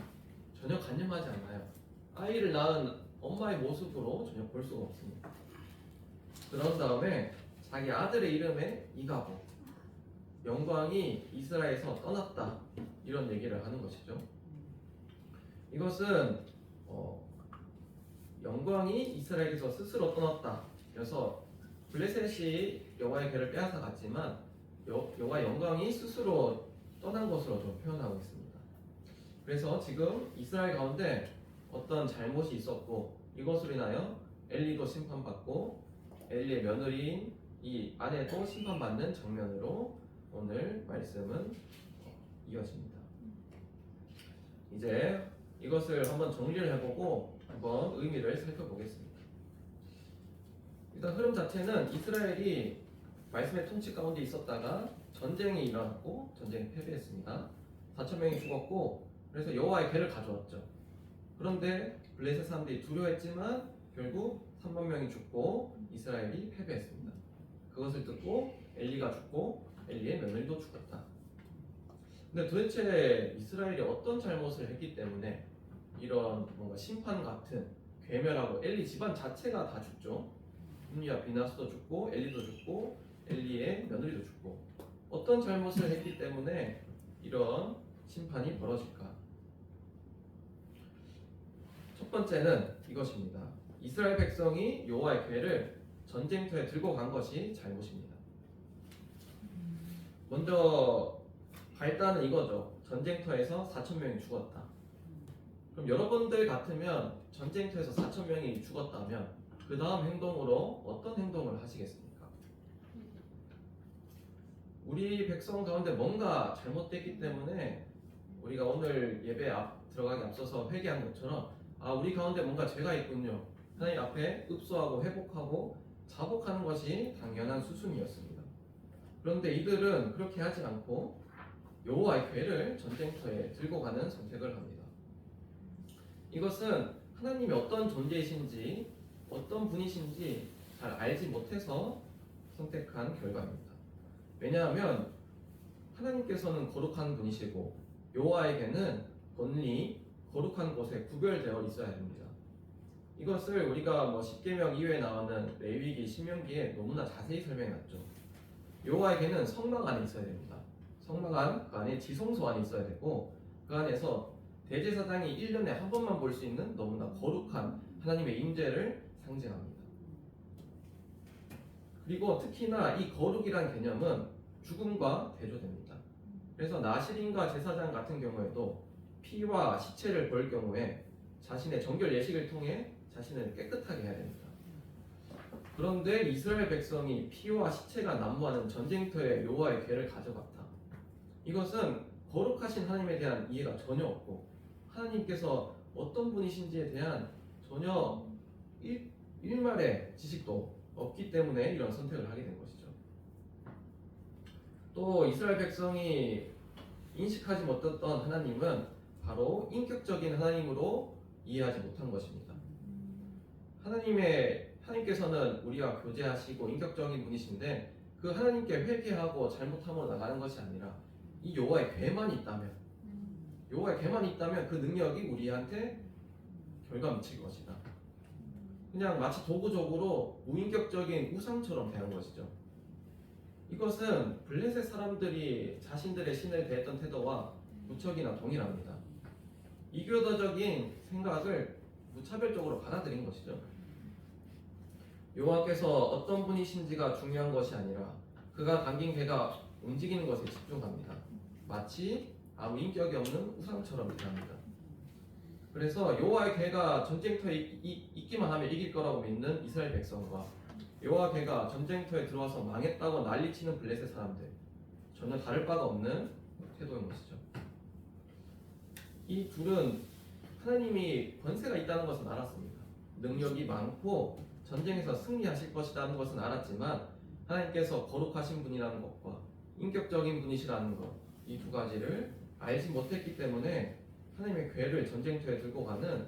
전혀 간념하지 않아요. 아이를 낳은 엄마의 모습으로 전혀 볼 수가 없습니다. 그런 다음에 자기 아들의 이름에 이가보, 영광이 이스라엘에서 떠났다, 이런 얘기를 하는 것이죠. 이것은 영광이 이스라엘에서 스스로 떠났다. 그래서 블레셋이 여호와의 괴를 빼앗아 갔지만 여호와의 영광이 스스로 떠난 것으로 좀 표현하고 있습니다. 그래서 지금 이스라엘 가운데 어떤 잘못이 있었고 이것으로 인하여 엘리도 심판받고 엘리의 며느리인 이 아내도 심판받는 장면으로 오늘 말씀은 이어집니다. 이제 이것을 한번 정리를 해보고 한번 의미를 살펴보겠습니다. 일단 흐름 자체는 이스라엘이 말씀의 통치 가운데 있었다가 전쟁이 일어났고 전쟁이 패배했습니다. 4,000명이 죽었고 그래서 여호와의 괴를 가져왔죠. 그런데 블레셋 사람들이 두려워했지만 결국 3만 명이 죽고 이스라엘이 패배했습니다. 그것을 듣고 엘리가 죽고 엘리의 며느리도 죽었다. 근데 도대체 이스라엘이 어떤 잘못을 했기 때문에 이런 뭔가 심판 같은 괴멸하고 엘리 집안 자체가 다 죽죠. 홈리와 비나스도 죽고 엘리도 죽고 엘리의 며느리도 죽고 어떤 잘못을 했기 때문에 이런 심판이 벌어질까? 첫 번째는 이것입니다. 이스라엘 백성이 여호와의 괴를 전쟁터에 들고 간 것이 잘못입니다. 먼저 발단은 이거죠. 전쟁터에서 4,000명이 죽었다. 그럼 여러분들 같으면 전쟁터에서 4,000명이 죽었다면 그 다음 행동으로 어떤 행동을 하시겠습니까? 우리 백성 가운데 뭔가 잘못됐기 때문에 우리가 오늘 예배 들어가기 앞서서 회개한 것처럼 우리 가운데 뭔가 죄가 있군요. 하나님 앞에 읍소하고 회복하고 자복하는 것이 당연한 수순이었습니다. 그런데 이들은 그렇게 하지 않고 여호와의 괴를 전쟁터에 들고 가는 선택을 합니다. 이것은 하나님이 어떤 존재이신지 어떤 분이신지 잘 알지 못해서 선택한 결과입니다. 왜냐하면 하나님께서는 거룩한 분이시고 여호와에게는 권리, 거룩한 곳에 구별되어 있어야 됩니다. 이것을 우리가 십계명 이외에 나오는 레위기, 신명기에 너무나 자세히 설명해놨죠. 여호와에게는 성막 안에 있어야 됩니다. 성막 안, 그 안에 지성소 안에 있어야 되고 그 안에서 대제사장이 1년에 한 번만 볼 수 있는 너무나 거룩한 하나님의 임재를 상징합니다. 그리고 특히나 이 거룩이란 개념은 죽음과 대조됩니다. 그래서 나실인과 제사장 같은 경우에도 피와 시체를 볼 경우에 자신의 정결 예식을 통해 자신을 깨끗하게 해야 됩니다. 그런데 이스라엘 백성이 피와 시체가 난무하는 전쟁터에 여호와의 괴를 가져갔다. 이것은 거룩하신 하나님에 대한 이해가 전혀 없고 하나님께서 어떤 분이신지에 대한 전혀 일말의 지식도 없기 때문에 이런 선택을 하게 된 것이죠. 또 이스라엘 백성이 인식하지 못했던 하나님은 바로 인격적인 하나님으로 이해하지 못한 것입니다. 하나님께서는 우리와 교제하시고 인격적인 분이신데 그 하나님께 회개하고 잘못함으로 나가는 것이 아니라 이 여호와의 괴만 있다면 그 능력이 우리한테 결과 미칠 것이다. 그냥 마치 도구적으로 무인격적인 우상처럼 대한 것이죠. 이것은 블레셋 사람들이 자신들의 신을 대했던 태도와 무척이나 동일합니다. 이교도적인 생각을 무차별적으로 받아들인 것이죠. 여호와께서 어떤 분이신지가 중요한 것이 아니라 그가 당긴 개가 움직이는 것에 집중합니다. 마치 아무 인격이 없는 우상처럼 대합니다. 그래서 여호와의 개가 전쟁터에 있기만 하면 이길 거라고 믿는 이스라엘 백성과 여호와 개가 전쟁터에 들어와서 망했다고 난리치는 블레셋 사람들, 전혀 다를 바가 없는 태도인 것이죠. 이 둘은 하나님이 권세가 있다는 것은 알았습니다. 능력이 많고 전쟁에서 승리하실 것이라는 것은 알았지만 하나님께서 거룩하신 분이라는 것과 인격적인 분이시라는 것, 이 두 가지를 알지 못했기 때문에 하나님의 괴를 전쟁터에 들고 가는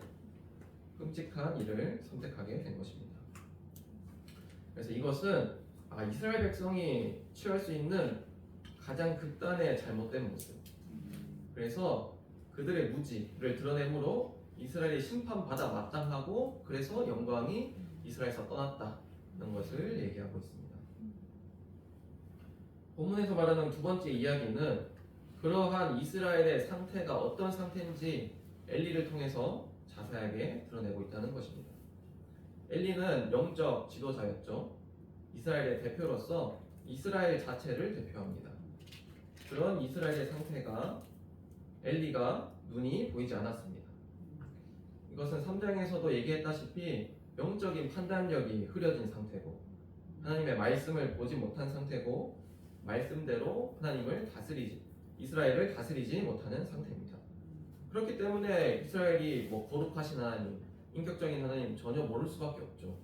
끔찍한 일을 선택하게 된 것입니다. 그래서 이것은 이스라엘 백성이 취할 수 있는 가장 극단의 잘못된 모습. 그래서 그들의 무지를 드러내므로 이스라엘이 심판받아 마땅하고 그래서 영광이 이스라엘에서 떠났다는 것을 얘기하고 있습니다. 본문에서 말하는 두 번째 이야기는 그러한 이스라엘의 상태가 어떤 상태인지 엘리를 통해서 자세하게 드러내고 있다는 것입니다. 엘리는 영적 지도자였죠. 이스라엘의 대표로서 이스라엘 자체를 대표합니다. 그런 이스라엘의 상태가 엘리가 눈이 보이지 않았습니다. 이것은 3장에서도 얘기했다시피 영적인 판단력이 흐려진 상태고 하나님의 말씀을 보지 못한 상태고 말씀대로 이스라엘을 다스리지 못하는 상태입니다. 그렇기 때문에 이스라엘이 거룩하신 하나님, 인격적인 하나님 전혀 모를 수밖에 없죠.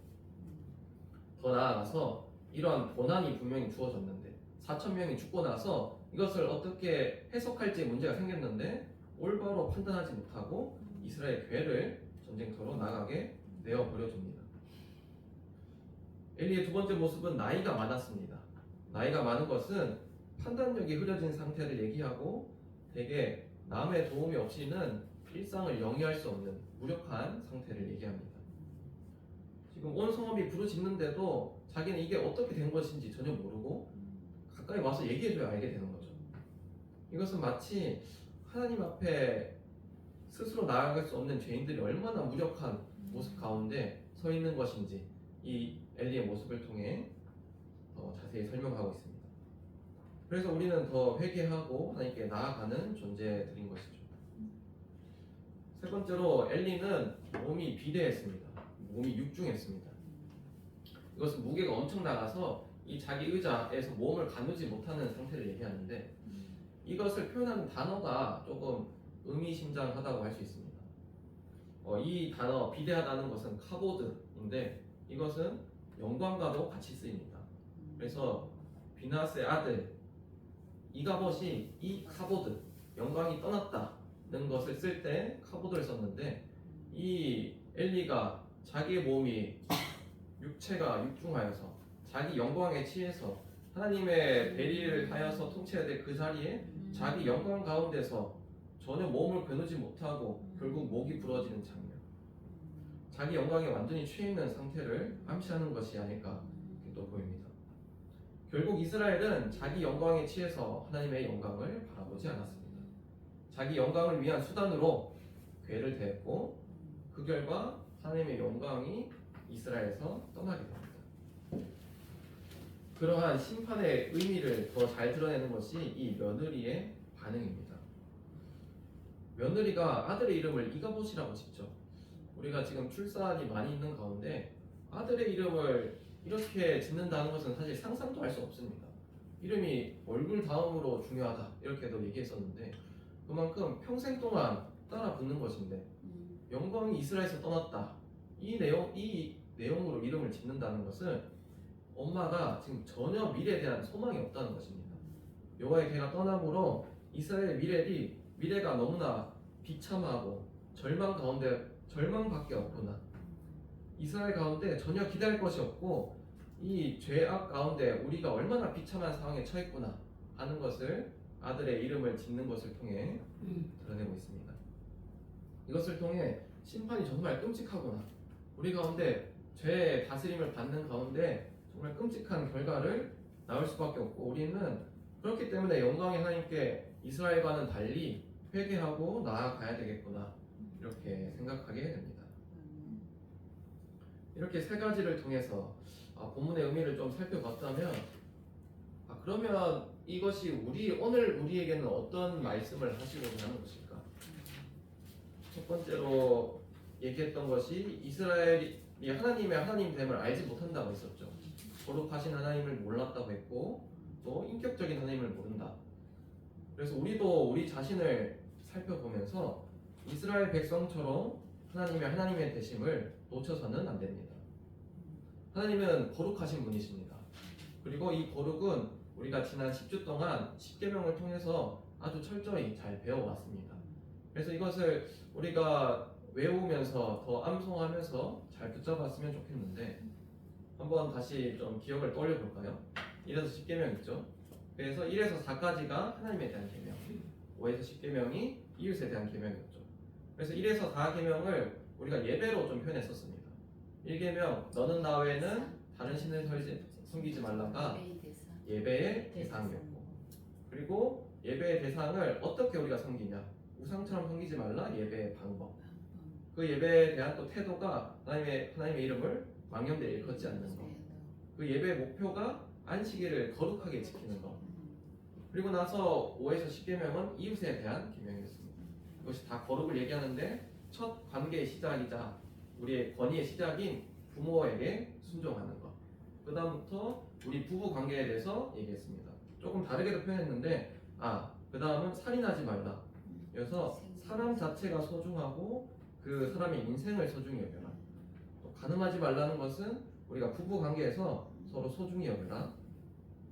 더 나아가서 이러한 고난이 분명히 주어졌는데 4,000명이 죽고 나서 이것을 어떻게 해석할지 문제가 생겼는데 올바로 판단하지 못하고 이스라엘 괴를 전쟁터로 나가게 내어버려줍니다. 엘리의 두 번째 모습은 나이가 많았습니다. 나이가 많은 것은 판단력이 흐려진 상태를 얘기하고 대개 남의 도움이 없이는 일상을 영위할 수 없는 무력한 상태를 얘기합니다. 지금 온 성읍이 부르짖는데도 자기는 이게 어떻게 된 것인지 전혀 모르고 가까이 와서 얘기해줘야 알게 되는 거죠. 이것은 마치 하나님 앞에 스스로 나아갈 수 없는 죄인들이 얼마나 무력한 모습 가운데 서 있는 것인지 이 엘리의 모습을 통해 더 자세히 설명하고 있습니다. 그래서 우리는 더 회개하고 하나님께 나아가는 존재들인 것이죠. 세 번째로 엘리는 몸이 비대했습니다. 몸이 육중했습니다. 이것은 무게가 엄청 나가서 이 자기 의자에서 몸을 가누지 못하는 상태를 얘기하는데 이것을 표현하는 단어가 조금 의미심장하다고 할 수 있습니다. 이 단어 비대하다는 것은 카보드인데 이것은 영광과도 같이 쓰입니다. 그래서 비나스의 아들 이가봇이 이 카보드 영광이 떠났다는 것을 쓸 때 카보드를 썼는데 이 엘리가 자기의 몸이 육체가 육중하여서 자기 영광에 취해서 하나님의 대리를 하여서 통치해야 될 그 자리에 자기 영광 가운데서 전혀 몸을 겨누지 못하고 결국 목이 부러지는 장면, 자기 영광에 완전히 취해 있는 상태를 암시하는 것이 아닐까 또 보입니다. 결국 이스라엘은 자기 영광에 취해서 하나님의 영광을 바라보지 않았습니다. 자기 영광을 위한 수단으로 괴를 대했고 그 결과 하나님의 영광이 이스라엘에서 떠나게 됩니다. 그러한 심판의 의미를 더 잘 드러내는 것이 이 며느리의 반응입니다. 며느리가 아들의 이름을 이가봇이라고 짓죠. 우리가 지금 출산이 많이 있는 가운데 아들의 이름을 이렇게 짓는다는 것은 사실 상상도 할 수 없습니다. 이름이 얼굴 다음으로 중요하다 이렇게도 얘기했었는데 그만큼 평생 동안 따라 붙는 것인데 영광이 이스라엘에서 떠났다 이 내용으로 이름을 짓는다는 것은 엄마가 지금 전혀 미래에 대한 소망이 없다는 것입니다. 여호와의 개가 떠남으로 이스라엘의 미래가 너무나 비참하고 절망밖에 없구나. 이스라엘 가운데 전혀 기대할 것이 없고 이 죄악 가운데 우리가 얼마나 비참한 상황에 처했구나 하는 것을 아들의 이름을 짓는 것을 통해 드러내고 있습니다. 이것을 통해 심판이 정말 끔찍하구나. 우리 가운데 죄의 다스림을 받는 가운데 정말 끔찍한 결과를 낳을 수밖에 없고, 우리는 그렇기 때문에 영광의 하나님께 이스라엘과는 달리 회개하고 나아가야 되겠구나, 이렇게 생각하게 됩니다. 이렇게 세 가지를 통해서 본문의 의미를 좀 살펴봤다면, 그러면 이것이 오늘 우리에게는 어떤 말씀을 하시고자 하는 것일까? 첫 번째로 얘기했던 것이 이스라엘이 하나님의 하나님됨을 알지 못한다고 했었죠. 거룩하신 하나님을 몰랐다고 했고, 또 인격적인 하나님을 모른다. 그래서 우리도 우리 자신을 살펴보면서 이스라엘 백성처럼 하나님의 되심을 놓쳐서는 안 됩니다. 하나님은 거룩하신 분이십니다. 그리고 이 거룩은 우리가 지난 10주 동안 십계명을 통해서 아주 철저히 잘 배워왔습니다. 그래서 이것을 우리가 외우면서 더 암송하면서 잘 붙잡았으면 좋겠는데, 한번 다시 좀 기억을 떠올려 볼까요? 1에서 10계명 있죠? 그래서 1에서 4까지가 하나님에 대한 계명, 5에서 10계명이 이웃에 대한 계명이었죠. 그래서 1에서 4계명을 우리가 예배로 좀 표현했었습니다. 1계명, 너는 나 외에는 다른 신을 섬기지 말라가 예배의 대상이었고, 그리고 예배의 대상을 어떻게 우리가 섬기냐, 우상처럼 섬기지 말라, 예배의 방법. 그 예배에 대한 또 태도가 하나님의 이름을 망령되이 일컫지 않는 것. 그 예배의 목표가 안식일을 거룩하게 지키는 것. 그리고 나서 5에서 10계명은 이웃에 대한 계명이었습니다. 이것이 다 거룩을 얘기하는데 첫 관계의 시작이자 우리의 권위의 시작인 부모에게 순종하는 것. 그 다음부터 우리 부부 관계에 대해서 얘기했습니다. 조금 다르게도 표현했는데, 그 다음은 살인하지 말라. 그래서 사람 자체가 소중하고 그 사람의 인생을 소중히 여겨라. 또 간음하지 말라는 것은 우리가 부부 관계에서 서로 소중히 여겨라.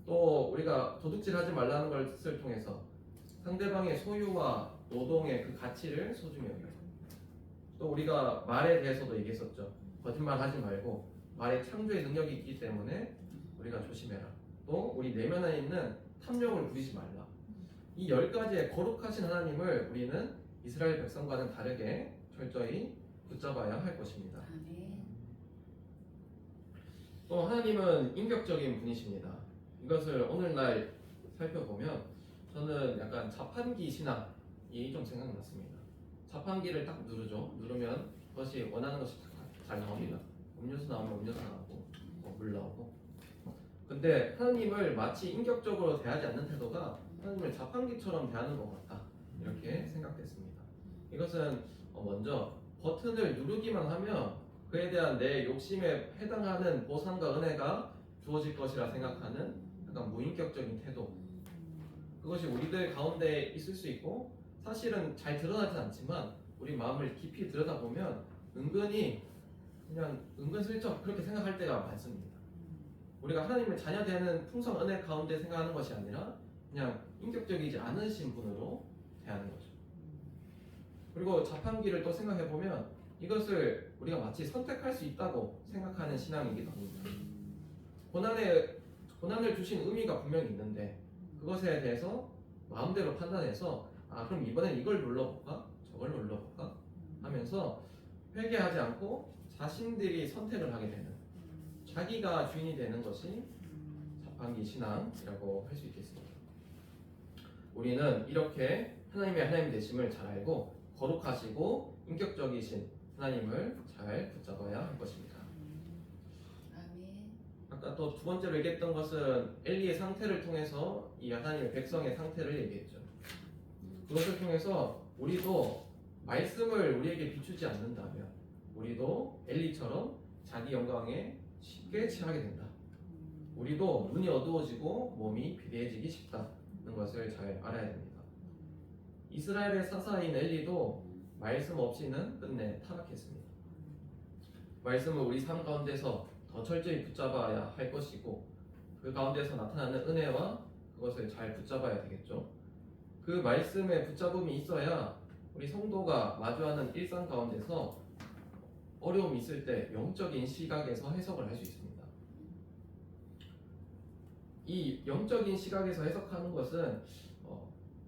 또 우리가 도둑질하지 말라는 것을 통해서 상대방의 소유와 노동의 그 가치를 소중히 여겨라. 또 우리가 말에 대해서도 얘기했었죠. 거짓말하지 말고 말에 창조의 능력이 있기 때문에 우리가 조심해라. 또 우리 내면에 있는 탐욕을 부리지 말라. 이 10가지의 거룩하신 하나님을 우리는 이스라엘 백성과는 다르게 철저히 붙잡아야 할 것입니다. 또 하나님은 인격적인 분이십니다. 이것을 오늘날 살펴보면 저는 약간 자판기 신앙이 좀 생각났습니다. 자판기를 딱 누르면 그것이 원하는 것이 잘 나옵니다. 음료수 나오면 음료수 나오고, 물 나오고. 근데 하나님을 마치 인격적으로 대하지 않는 태도가 하나님을 자판기처럼 대하는 것 같다, 이렇게 생각됐습니다. 이것은 먼저 버튼을 누르기만 하면 그에 대한 내 욕심에 해당하는 보상과 은혜가 주어질 것이라 생각하는 약간 무인격적인 태도, 그것이 우리들 가운데 있을 수 있고, 사실은 잘 드러나지 않지만 우리 마음을 깊이 들여다보면 은근히 그냥 은근슬쩍 그렇게 생각할 때가 많습니다. 우리가 하나님의 자녀되는 풍성 은혜 가운데 생각하는 것이 아니라 그냥 인격적이지 않으신 분으로 대하는 거죠. 그리고 자판기를 또 생각해보면 이것을 우리가 마치 선택할 수 있다고 생각하는 신앙이기도 합니다. 고난을 주신 의미가 분명히 있는데 그것에 대해서 마음대로 판단해서 그럼 이번엔 이걸 눌러볼까? 저걸 눌러볼까? 하면서 회개하지 않고 자신들이 선택을 하게 되는, 자기가 주인이 되는 것이 자판기 신앙이라고 할 수 있겠습니다. 우리는 이렇게 하나님 되심을 잘 알고 거룩하시고 인격적이신 하나님을 잘 붙잡아야 할 것입니다. 아까 또 두 번째로 얘기했던 것은 엘리의 상태를 통해서 이 하나님의 백성의 상태를 얘기했죠. 그것을 통해서 우리도 말씀을 우리에게 비추지 않는다면 우리도 엘리처럼 자기 영광에 쉽게 취하게 된다. 우리도 눈이 어두워지고 몸이 비대해지기 쉽다는 것을 잘 알아야 됩니다. 이스라엘의 사사인 엘리도 말씀 없이는 끝내 타락했습니다. 말씀을 우리 삶 가운데서 더 철저히 붙잡아야 할 것이고, 그 가운데서 나타나는 은혜와 그것을 잘 붙잡아야 되겠죠. 그 말씀에 붙잡음이 있어야 우리 성도가 마주하는 일상 가운데서 어려움이 있을 때 영적인 시각에서 해석을 할 수 있습니다. 이 영적인 시각에서 해석하는 것은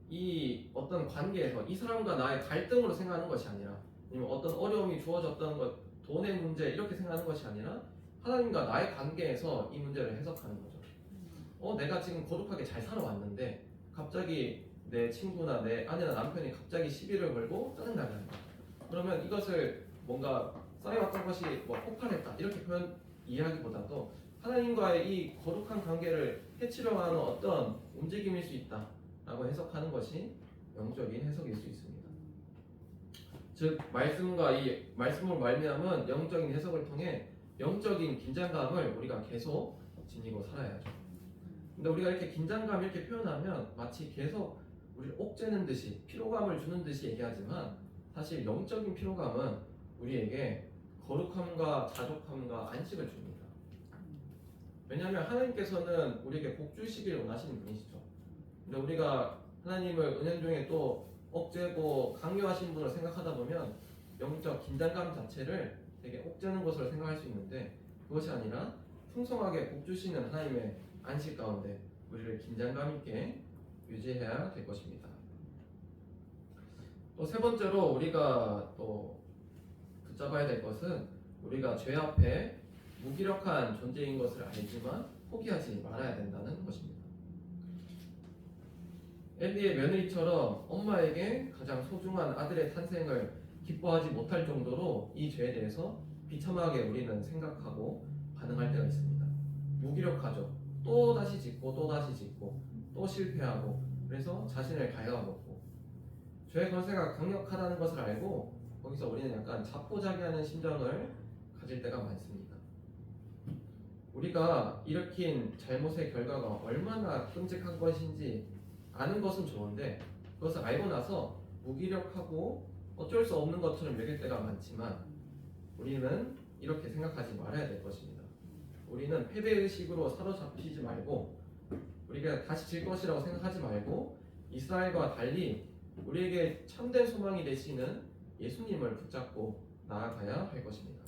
이 어떤 관계에서 이 사람과 나의 갈등으로 생각하는 것이 아니라, 아니면 어떤 어려움이 주어졌던 것, 돈의 문제 이렇게 생각하는 것이 아니라 하나님과 나의 관계에서 이 문제를 해석하는 거죠. 내가 지금 거룩하게 잘 살아왔는데 갑자기 내 친구나 내 아내나 남편이 갑자기 시비를 걸고 짜증나게 한다. 그러면 이것을 뭔가 쌓여왔던 것이 뭐 폭발했다 이렇게 이해하기보다도 하나님과의 이 거룩한 관계를 해치려고 하는 어떤 움직임일 수 있다라고 해석하는 것이 영적인 해석일 수 있습니다. 즉 말씀과 이 말씀으로 말미암은 영적인 해석을 통해 영적인 긴장감을 우리가 계속 지니고 살아야죠. 근데 우리가 이렇게 긴장감 이렇게 표현하면 마치 계속 우리를 옥죄는 듯이 피로감을 주는 듯이 얘기하지만 사실 영적인 피로감은 우리에게 거룩함과 자족함과 안식을 줍니다. 왜냐하면 하나님께서는 우리에게 복 주시길 원하시는 분이시죠. 근데 우리가 하나님을 은연 중에 또 억제고 강요하신 분을 생각하다 보면 영적 긴장감 자체를 되게 옥죄는 것으로 생각할 수 있는데 그것이 아니라 풍성하게 복 주시는 하나님의 안식 가운데 우리를 긴장감 있게 유지해야 될 것입니다. 또 세 번째로 우리가 또 붙잡아야 될 것은 우리가 죄 앞에 무기력한 존재인 것을 알지만 포기하지 말아야 된다는 것입니다. 엘리의 며느리처럼 엄마에게 가장 소중한 아들의 탄생을 기뻐하지 못할 정도로 이 죄에 대해서 비참하게 우리는 생각하고 반응할 때가 있습니다. 무기력하죠. 또 다시 짓고 또 다시 짓고 또 실패하고 그래서 자신을 갉아먹고 죄의 권세가 강력하다는 것을 알고 거기서 우리는 약간 자포자기하는 심정을 가질 때가 많습니다. 우리가 일으킨 잘못의 결과가 얼마나 끔찍한 것인지 아는 것은 좋은데 그것을 알고 나서 무기력하고 어쩔 수 없는 것처럼 여길 때가 많지만 우리는 이렇게 생각하지 말아야 될 것입니다. 우리는 패배의식으로 사로잡히지 말고 우리가 다시 질 것이라고 생각하지 말고 이스라엘과 달리 우리에게 참된 소망이 되시는 예수님을 붙잡고 나아가야 할 것입니다.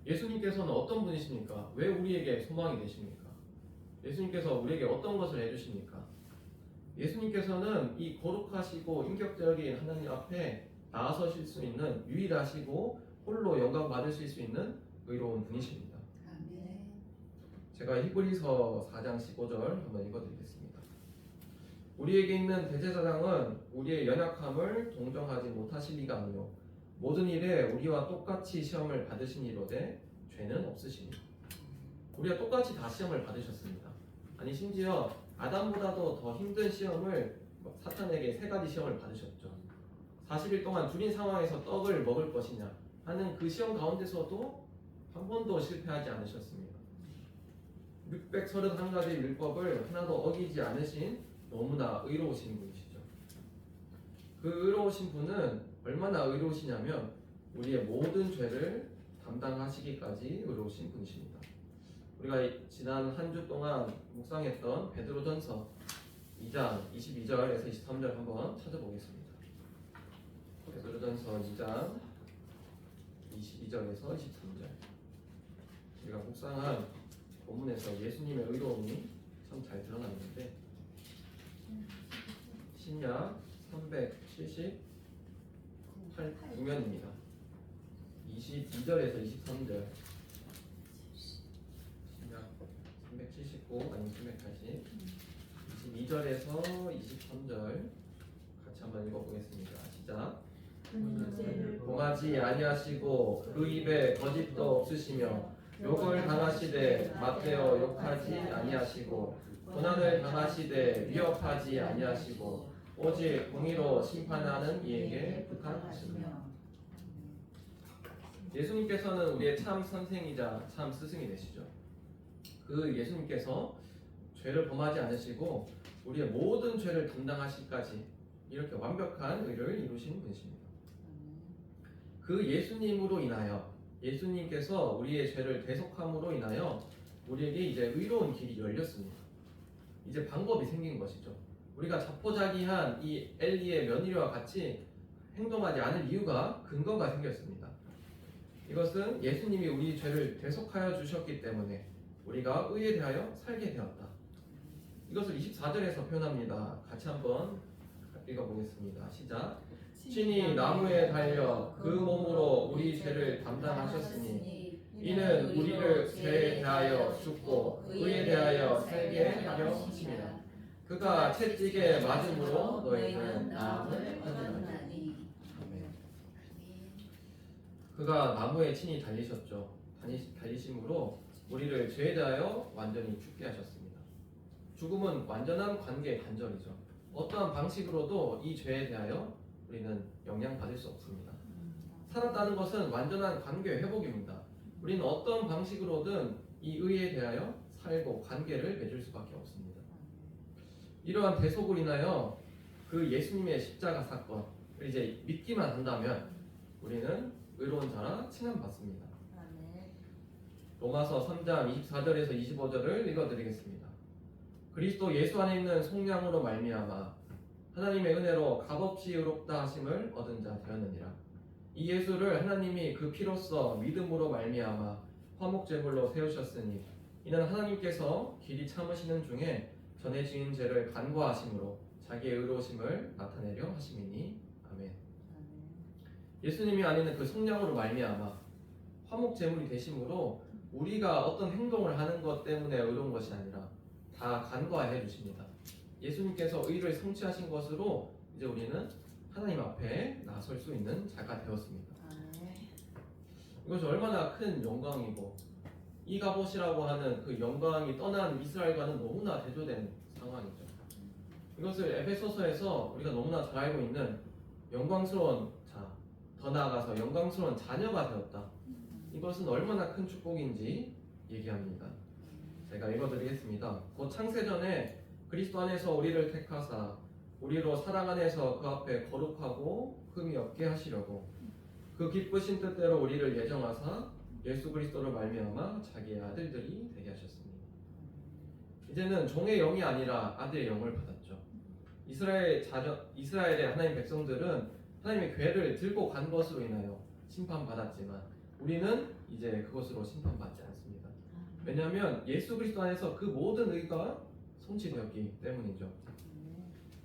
예수님께서는 어떤 분이십니까? 왜 우리에게 소망이 되십니까? 예수님께서 우리에게 어떤 것을 해주십니까? 예수님께서는 이 거룩하시고 인격적인 하나님 앞에 나아서실 수 있는 유일하시고 홀로 영광 받으실 수 있는 의로운 분이십니다. 아멘. 제가 히브리서 4장 15절 한번 읽어드리겠습니다. 우리에게 있는 대제사장은 우리의 연약함을 동정하지 못하실 리가 아니요 모든 일에 우리와 똑같이 시험을 받으시니로되 죄는 없으시니. 우리가 똑같이 다 시험을 받으셨습니다. 아니 심지어 아담보다도 더 힘든 시험을 사탄에게 3가지 시험을 받으셨죠. 40일 동안 줄인 상황에서 떡을 먹을 것이냐 하는 그 시험 가운데서도 한 번도 실패하지 않으셨습니다. 631가지 율법을 하나도 어기지 않으신 너무나 의로우신 분이시죠. 그 의로우신 분은 얼마나 의로우시냐면 우리의 모든 죄를 담당하시기까지 의로우신 분이십니다. 우리가 지난 한 주 동안 묵상했던 베드로전서 2장 22절에서 23절 한번 찾아보겠습니다. 베드로전서 2장 22절에서 23절. 우리가 묵상한 본문에서 예수님의 의로움이 참 잘 드러났는데 신약 378구면입니다. 22절에서 23절. 신약 379 아니면 380. 22절에서 23절 같이 한번 읽어보겠습니다. 시작. 봉하지 아니하시고 그 입에 거짓도 없으시며 욕을 당하시되 맞대어 욕하지 아니하시고 고난을 당하시되 위협하지 아니하시고 오직 공의로 심판하는 이에게 부탁하시며. 예수님께서는 우리의 참 선생이자 참 스승이 되시죠. 그 예수님께서 죄를 범하지 않으시고 우리의 모든 죄를 담당하시기까지 이렇게 완벽한 의를 이루신 분이십니다. 그 예수님으로 인하여 예수님께서 우리의 죄를 대속함으로 인하여 우리에게 이제 의로운 길이 열렸습니다. 이제 방법이 생긴 것이죠. 우리가 자포자기한 이 엘리의 며느리와 같이 행동하지 않을 이유가 근거가 생겼습니다. 이것은 예수님이 우리 죄를 대속하여 주셨기 때문에 우리가 의에 대하여 살게 되었다. 이것을 24절에서 표현합니다. 같이 한번 읽어보겠습니다. 시작. 친히 나무에 달려 그 몸으로 우리 죄를 담당하셨으니 이는 우리를 죄에 대하여 죽고 의에 대하여 살게 하려 하심이라. 그가 채찍에 맞음으로 너희는 나음을 얻으리라. 그가 나무에 친히 달리셨죠. 달리심으로 우리를 죄에 대하여 완전히 죽게 하셨습니다. 죽음은 완전한 관계의 단절이죠. 어떠한 방식으로도 이 죄에 대하여 우리는 영향받을 수 없습니다. 살았다는 것은 완전한 관계 회복입니다. 우리는 어떤 방식으로든 이 의에 대하여 살고 관계를 맺을 수밖에 없습니다. 이러한 대속을 인하여 그 예수님의 십자가 사건을 이제 믿기만 한다면 우리는 의로운 자라 칭함받습니다. 로마서 3장 24절에서 25절을 읽어드리겠습니다. 그리스도 예수 안에 있는 속량으로 말미암아 하나님의 은혜로 값없이 의롭다 하심을 얻은 자 되었느니라. 이 예수를 하나님이 그 피로써 믿음으로 말미암아 화목제물로 세우셨으니 이는 하나님께서 길이 참으시는 중에 전에 지은 죄를 간과하심으로 자기의 의로우심을 나타내려 하심이니 아멘. 예수님이 아니는 그 속량으로 말미암아 화목제물이 되심으로 우리가 어떤 행동을 하는 것 때문에 의로운 것이 아니라 다 간과해 주십니다. 예수님께서 의를 성취하신 것으로 이제 우리는 하나님 앞에 나설 수 있는 자가 되었습니다. 이것이 얼마나 큰 영광이고 이 갑옷이라고 하는 그 영광이 떠난 이스라엘과는 너무나 대조된 상황이죠. 이것을 에베소서에서 우리가 너무나 잘 알고 있는 영광스러운 자, 더 나아가서 영광스러운 자녀가 되었다. 이것은 얼마나 큰 축복인지 얘기합니다. 제가 읽어드리겠습니다. 곧 창세전에 그리스도 안에서 우리를 택하사 우리로 사랑 안에서 그 앞에 거룩하고 흠이 없게 하시려고 그 기쁘신 뜻대로 우리를 예정하사 예수 그리스도를 말미암아 자기의 아들들이 되게 하셨습니다. 이제는 종의 영이 아니라 아들의 영을 받았죠. 이스라엘의 하나님 백성들은 하나님의 궤를 들고 간 것으로 인하여 심판받았지만 우리는 이제 그것으로 심판받지 않습니다. 왜냐하면 예수 그리스도 안에서 그 모든 의가 성취되었기 때문이죠.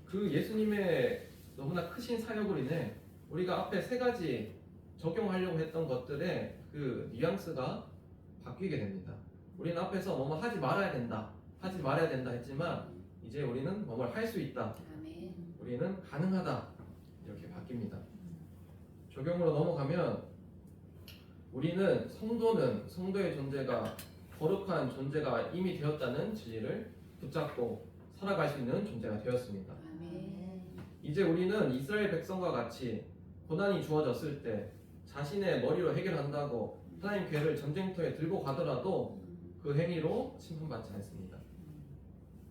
그 예수님의 너무나 크신 사역으로 인해 우리가 앞에 세 가지 적용하려고 했던 것들의 그 뉘앙스가 바뀌게 됩니다. 우리는 앞에서 뭐뭐 하지 말아야 된다 했지만 이제 우리는 뭐뭘 할 수 있다, 우리는 가능하다 이렇게 바뀝니다. 적용으로 넘어가면 우리는 성도의 존재가 거룩한 존재가 이미 되었다는 진리를 붙잡고 살아갈 수 있는 존재가 되었습니다. 이제 우리는 이스라엘 백성과 같이 고난이 주어졌을 때 자신의 머리로 해결한다고 하나님 궤를 전쟁터에 들고 가더라도 그 행위로 심판받지 않습니다.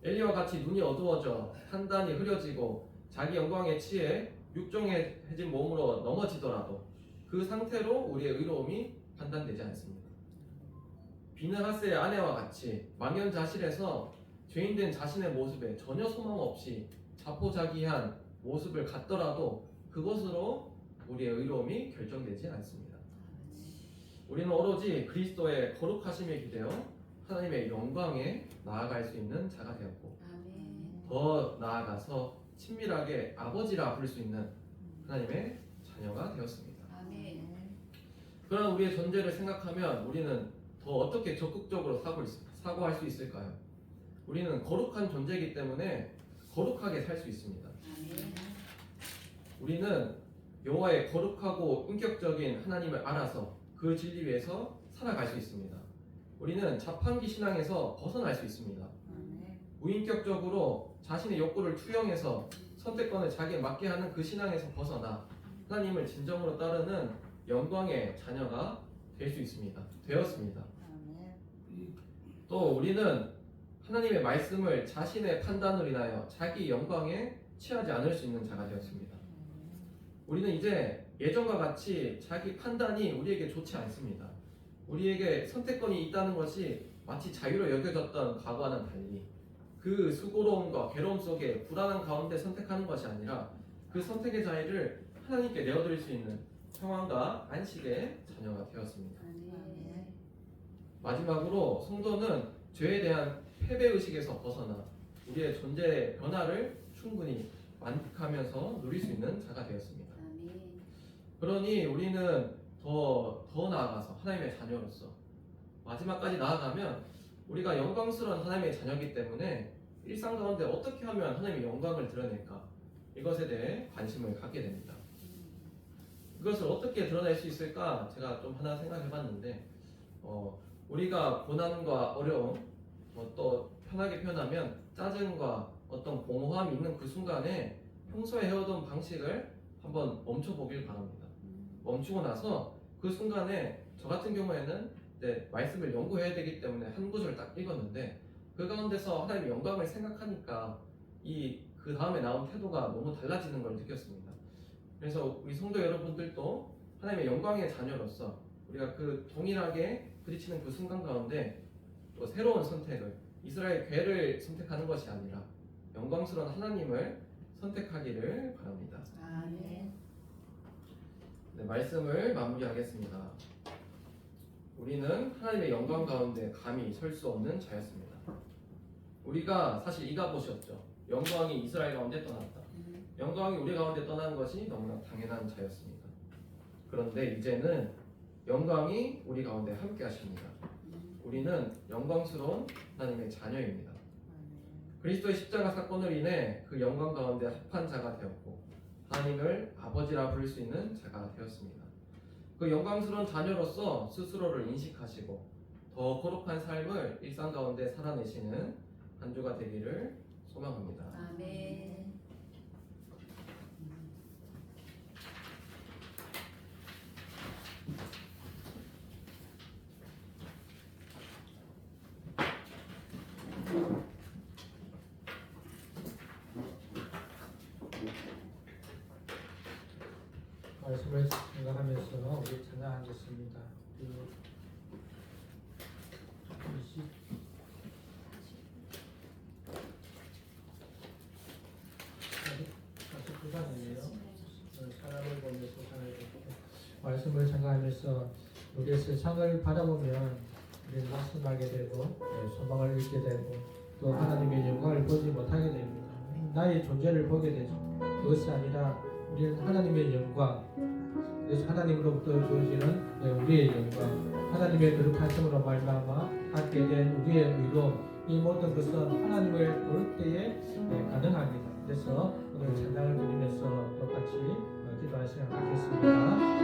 엘리와 같이 눈이 어두워져 판단이 흐려지고 자기 영광에 취해 육정해진 몸으로 넘어지더라도 그 상태로 우리의 의로움이 판단되지 않습니다. 비느하스의 아내와 같이 망연자실해서 죄인된 자신의 모습에 전혀 소망 없이 자포자기한 모습을 갖더라도 그것으로 우리의 의로움이 결정되지 않습니다. 우리는 오로지 그리스도의 거룩하심에 기대어 하나님의 영광에 나아갈 수 있는 자가 되었고 더 나아가서 친밀하게 아버지라 부를 수 있는 하나님의 자녀가 되었습니다. 그런 우리의 존재를 생각하면 우리는 더 어떻게 적극적으로 사고할 수 있을까요? 우리는 거룩한 존재이기 때문에 거룩하게 살 수 있습니다. 우리는 여호와의 거룩하고 인격적인 하나님을 알아서 그 진리 위에서 살아갈 수 있습니다. 우리는 자판기 신앙에서 벗어날 수 있습니다. 무인격적으로 자신의 욕구를 투영해서 선택권을 자기에 맞게 하는 그 신앙에서 벗어나 하나님을 진정으로 따르는 영광의 자녀가 될 수 있습니다. 되었습니다. 또 우리는 하나님의 말씀을 자신의 판단으로 인하여 자기 영광에 취하지 않을 수 있는 자가 되었습니다. 우리는 이제 예전과 같이 자기 판단이 우리에게 좋지 않습니다. 우리에게 선택권이 있다는 것이 마치 자유로 여겨졌던 과거와는 달리 그 수고로움과 괴로움 속에 불안한 가운데 선택하는 것이 아니라 그 선택의 자유를 하나님께 내어드릴 수 있는 평안과 안식의 자녀가 되었습니다. 마지막으로 성도는 죄에 대한 패배의식에서 벗어나 우리의 존재의 변화를 충분히 만끽하면서 누릴 수 있는 자가 되었습니다. 그러니 우리는 더 나아가서 하나님의 자녀로서 마지막까지 나아가면 우리가 영광스러운 하나님의 자녀이기 때문에 일상 가운데 어떻게 하면 하나님의 영광을 드러낼까, 이것에 대해 관심을 갖게 됩니다. 이것을 어떻게 드러낼 수 있을까 제가 좀 하나 생각해봤는데, 우리가 고난과 어려움, 또 편하게 표현하면 짜증과 어떤 공허함이 있는 그 순간에 평소에 해오던 방식을 한번 멈춰보길 바랍니다. 멈추고 나서 그 순간에 저 같은 경우에는 말씀을 연구해야 되기 때문에 한 구절 딱 읽었는데 그 가운데서 하나님의 영광을 생각하니까 그 다음에 나온 태도가 너무 달라지는 걸 느꼈습니다. 그래서 우리 성도 여러분들도 하나님의 영광의 자녀로서 우리가 그 동일하게 부딪히는 그 순간 가운데 또 새로운 선택을, 이스라엘 괴를 선택하는 것이 아니라 영광스러운 하나님을 선택하기를 바랍니다. 아멘. 네, 말씀을 마무리하겠습니다. 우리는 하나님의 영광 가운데 감히 설 수 없는 자였습니다. 우리가 사실 이가봇이었죠. 영광이 이스라엘 가운데 떠났다. 영광이 우리 가운데 떠난 것이 너무나 당연한 자였습니다. 그런데 이제는 영광이 우리 가운데 함께 하십니다. 우리는 영광스러운 하나님의 자녀입니다. 그리스도의 십자가 사건을 인해 그 영광 가운데 합한 자가 되었고 하나님을 아버지라 부를 수 있는 자가 되었습니다. 그 영광스러운 자녀로서 스스로를 인식하시고 더 거룩한 삶을 일상 가운데 살아내시는 한 주가 되기를 소망합니다. 아멘. 말씀을 생각하면서 우리 찬양하겠습니다. 아직 9단이에요. 사람을 보면서 말씀을 생각하면서 우리의 세상을 바라보면 우리는 낙심하게 되고 소망을 잃게 되고 또 하나님의 영광을 보지 못하게 됩니다. 나의 존재를 보게 되죠. 그것이 아니라 우리는 하나님의 영광, 그래서 하나님으로부터 주어지는 우리의 영광, 하나님의 거룩하심으로 말미암아 갖게 된 우리의 의로, 이 모든 것은 하나님을 볼 때에 가능합니다. 그래서 오늘 찬양을 드리면서 똑같이 기도할 시간 갖겠습니다.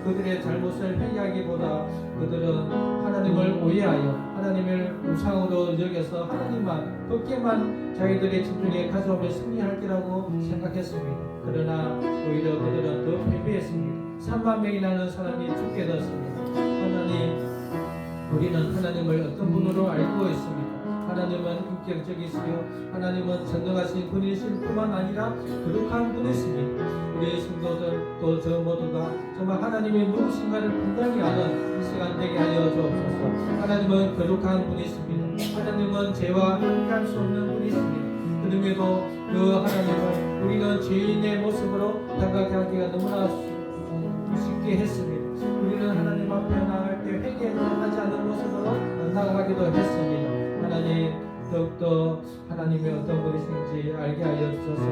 그들의 잘못을 회개하기보다 그들은 하나님을 오해하여 하나님을 우상으로 여겨서 하나님만 법계만 자기들의 집중에 가져오며 승리할 거라고 생각했습니다. 그러나 오히려 그들은 더 패배했습니다. 3만 명이라는 사람이 죽게 되었습니다. 하나님, 우리는 하나님을 어떤 분으로 알고 있습니다. 하나님은 인격적이시요 하나님은 전능하신 분이실 뿐만 아니라 거룩한 분이십니다. 우리 성도들 또 저 모두가 정말 하나님의 누구신가를 분명히 아는 이 시간 되게 하여 주옵소서. 하나님은 거룩한 분이십니다. 하나님은 죄와 함께할 수 없는 분이십니다. 그럼에도 그 하나님을 우리는 죄인의 모습으로 다가가기가 너무나 쉽게 했습니다. 우리는 하나님 앞에 나갈 때 회개하지 않는 모습으로 나아가기도 했습니다. 하나님, 더욱더 하나님의 어떤 분이신지 알게 하여 주셔서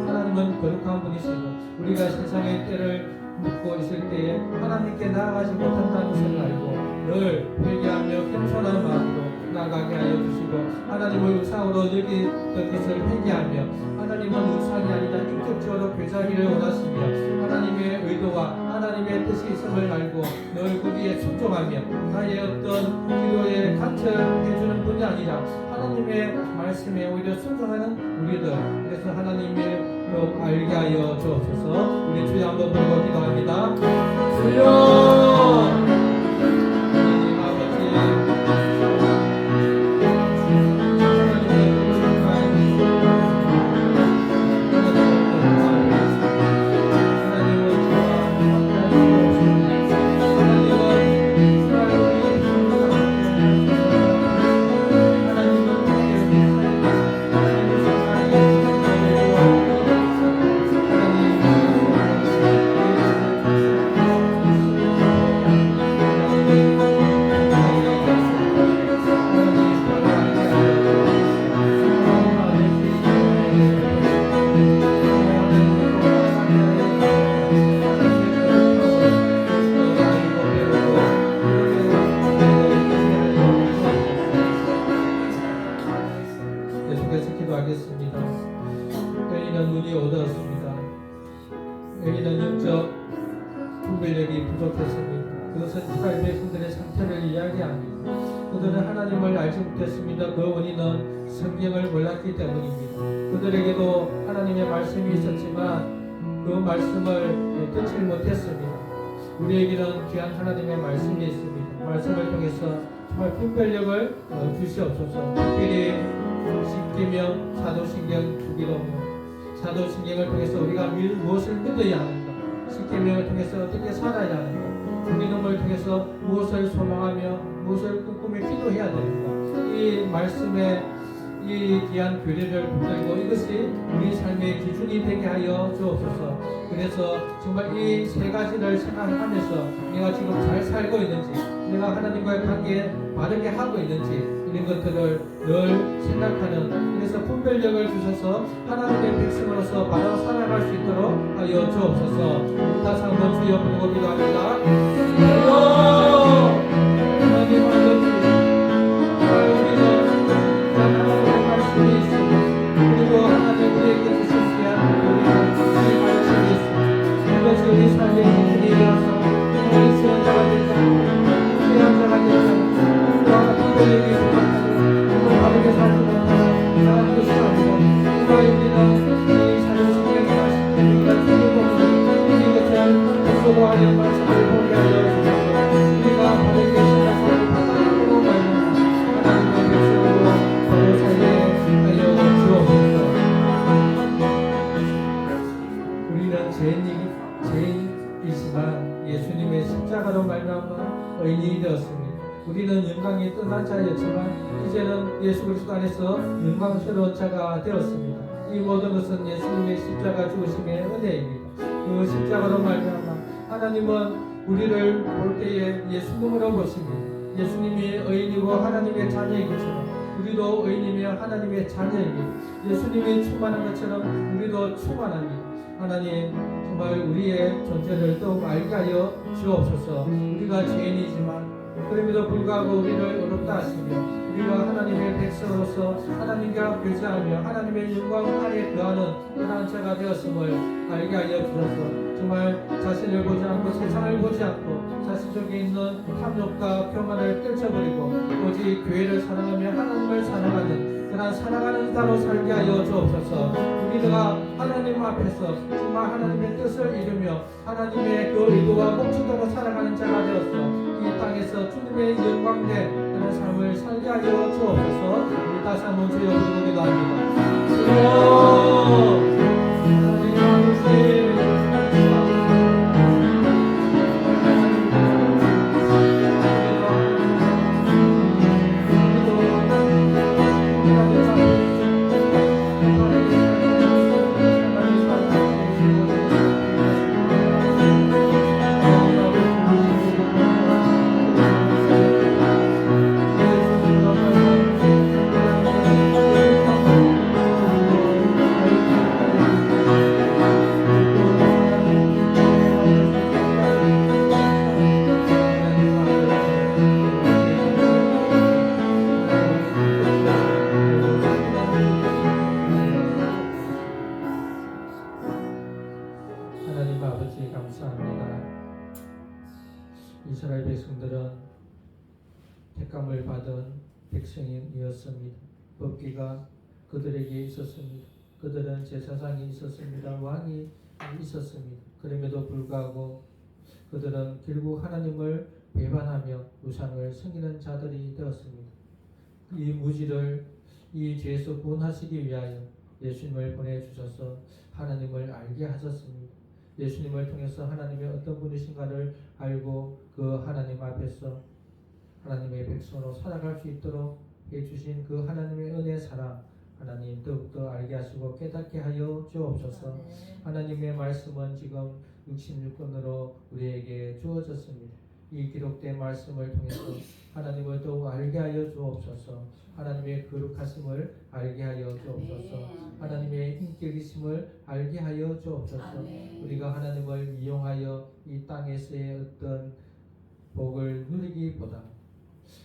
하나님은 거룩한 분이시고 우리가 세상의 때를 묻고 있을 때에 하나님께 나아가지 못한다는 것을 알고 늘 회개하며 겸손한 마음으로 나아가게 하여 주시고 하나님을 우상으로 여기던 것을 회개하며 하나님은 우상이 아니라 인격적으로 교제하기를 원하시며 하나님의 의도와 하나님의 뜻이 있음을 알고 늘 거기에 순종하며 나의 어떤 기도에 간절해주는 분이 아니라 하나님의 말씀에 오히려 순종하는 우리들, 그래서 하나님의 알게 하여 주옵소서. 우리 주여 한번 부르고 기도합니다. 주여 하나님 아버지, 계속해서 기도하겠습니다. 여기는 눈이 어두웠습니다. 여기는 영적 분별력이 부족했습니다. 그것은 이스라엘 백성들의 상태를 이야기합니다. 그들은 하나님을 알지 못했습니다. 그 원인은 성경을 몰랐기 때문입니다. 그들에게도 하나님의 말씀이 있었지만 그 말씀을 듣지 못했습니다. 우리에게는 귀한 하나님의 말씀이 있습니다. 말씀을 통해서 정말 분별력을 주시옵소서. 특별히 십계명, 사도신경 주기도문, 사도신경을 통해서 우리가 무엇을 믿어야 하는가, 십계명을 통해서 어떻게 살아야 하는가, 주기도문을 통해서 무엇을 소망하며 무엇을 꿈꾸며 기도해야 되는가, 이 말씀에 이 귀한 교리를 붙들고 이것이 우리 삶의 기준이 되게 하여 주옵소서. 그래서 정말 이 세 가지를 생각하면서 내가 지금 잘 살고 있는지, 내가 하나님과의 관계 바르게 하고 있는지 이런 것들을 늘 생각하는, 그래서 분별력을 주셔서 하나님의 백성으로서 바로 살아갈 수 있도록 하여 주옵소서. 다시 한번 주여 부르고 기도합니다. 하나님 아버지, 우리는 하나님의 말씀이 있습니다. 그리고 하나님 우리에게 주신 귀한 우리 말씀이 있습니다. 이것이 우리 삶의 기준이 되어서 우리 수연자가 되자, 수연자가 되자, 또한 분별력이 부족하고 바르게 살지 못하는 나라는 것이 아니고, 우리는 이 사도신경의 말씀, 우리가 주기도문을 이것을 듣고 하는 말씀을 보게 하여 주셔서 우리가 바르게 생각하고 바탕으로 말하는 하나님의 백성으로 바로 살게 하여 주옵소서. 우리는 죄인이지만 예수님의 십자가로 말미암아 의인이 되었습니다. 우리는 영광이 떠난 자였지만 이제는 예수 그리스도 안에서 영광스러운 자가 되었습니다. 이 모든 것은 예수님의 십자가 죽으심의 은혜입니다. 그 십자가로 말미암아 하나님은 우리를 볼 때에 예수님으로 보십니다. 예수님이 의인이고 하나님의 자녀인 것처럼 우리도 의인이며 하나님의 자녀입니다. 예수님이 충만한 것처럼 우리도 충만합니다. 하나님, 정말 우리의 존재를 더욱 알게 하여 주옵소서. 우리가 죄인이지만 그럼에도 불구하고 우리를 어렵다 하시며 우리가 하나님의 백성으로서 하나님과 교제하며 하나님의 영광 안에 거하는 그러한 자가 되었음을 알게 하여 주셔서 정말 자신을 보지 않고 세상을 보지 않고 자신 속에 있는 탐욕과 교만을 떨쳐버리고 오직 교회를 사랑하며 하나님을 사랑하는 그런 살아가는 자로 살게 하여 주옵소서. 우리가 하나님 앞에서 정말 하나님의 뜻을 이루며 하나님의 그 의도와 목적대로 살아가는 자가 되어서 이 땅에서 주님의 영광된 그런 삶을 살게 하여 주옵소서. 우리 다시 한번 주여 부르고 기도합니다. 주여 하나님 아버지 감사합니다. 이스라엘 백성들은 택감을 받은 백성이었습니다. 법궤가 그들에게 있었습니다. 그들은 제사장이 있었습니다. 왕이 있었습니다. 그럼에도 불구하고 그들은 결국 하나님을 배반하며 우상을 섬기는 자들이 되었습니다. 이 무지를 이 죄에서 구원하시기 위하여 예수님을 보내주셔서 하나님을 알게 하셨습니다. 예수님을 통해서 하나님의 어떤 분이신가를 알고 그 하나님 앞에서 하나님의 백성으로 살아갈 수 있도록 해주신 그 하나님의 은혜 사랑 하나님 더욱더 알게 하시고 깨닫게 하여 주옵소서. 하나님의 말씀은 지금 66권으로 우리에게 주어졌습니다. 이 기록된 말씀을 통해서 하나님을 더욱 알게 하여 주옵소서. 하나님의 거룩하심을 알게 하여 주옵소서. 하나님의 인격이심을 알게 하여 주옵소서. 우리가 하나님을 이용하여 이 땅에서의 어떤 복을 누리기보다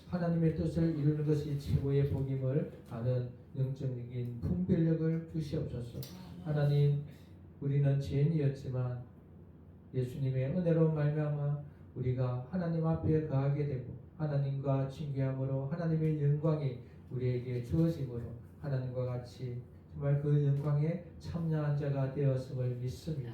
하나님의 뜻을 이루는 것이 최고의 복임을 아는 영적인 분별력을 주시옵소서. 하나님, 우리는 죄인이었지만 예수님의 은혜로 말미암아 우리가 하나님 앞에 거하게 되고 하나님과 친교함으로 하나님의 영광이 우리에게 주어짐으로 하나님과 같이 정말 그 영광에 참여한 자가 되었음을 믿습니다.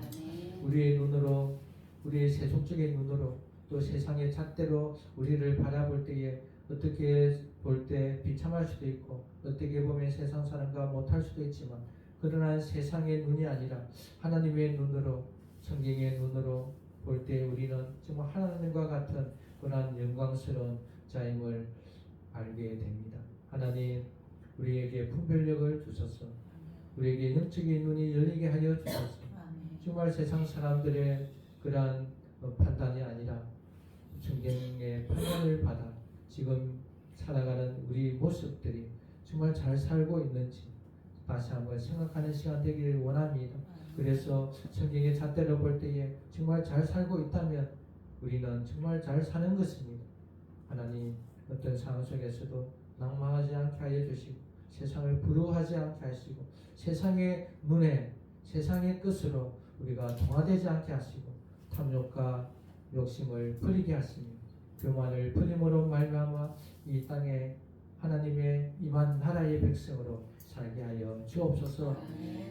우리의 눈으로, 우리의 세속적인 눈으로 또 세상의 잣대로 우리를 바라볼 때에 어떻게 볼 때 비참할 수도 있고 어떻게 보면 세상 사람과 못할 수도 있지만 그러나 세상의 눈이 아니라 하나님의 눈으로 성경의 눈으로 볼 때 우리는 정말 하나님과 같은 그러한 영광스러운 자임을 알게 됩니다. 하나님, 우리에게 분별력을 주셔서 우리에게 영적인 눈이 열리게 하여 주셔서 정말 세상 사람들의 그러한 판단이 아니라 성경의 판단을 받아 지금 살아가는 우리 모습들이 정말 잘 살고 있는지 다시 한번 생각하는 시간 되기를 원합니다. 그래서 성경의 잣대로 볼 때에 정말 잘 살고 있다면 우리는 정말 잘 사는 것입니다. 하나님, 어떤 상황 속에서도 낭망하지 않게 하여 주시고 세상을 부러워하지 않게 하시고 세상의 눈에 세상의 끝으로 우리가 동화되지 않게 하시고 탐욕과 욕심을 버리게 하시며 교만을 버림으로 말미암아 이 땅에 하나님의 임한 나라의 백성으로 살게 하여 주옵소서.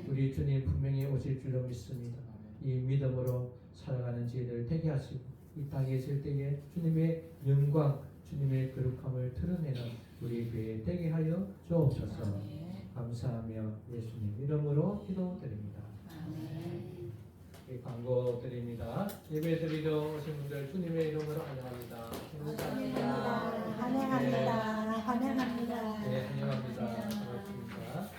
우리 주님 분명히 오실 줄로 믿습니다. 이 믿음으로 살아가는 저희들 되게 하시고 이 땅에 있을 때에 주님의 영광, 주님의 거룩함을 드러내는 우리 교회 되게 하여 주옵소서. 감사하며 예수님 이름으로 기도드립니다. 광고 드립니다. 예배 드리러 오신 분들 주님의 이름으로 환영합니다. 환영합니다. 네, 환영합니다. 반갑습니다.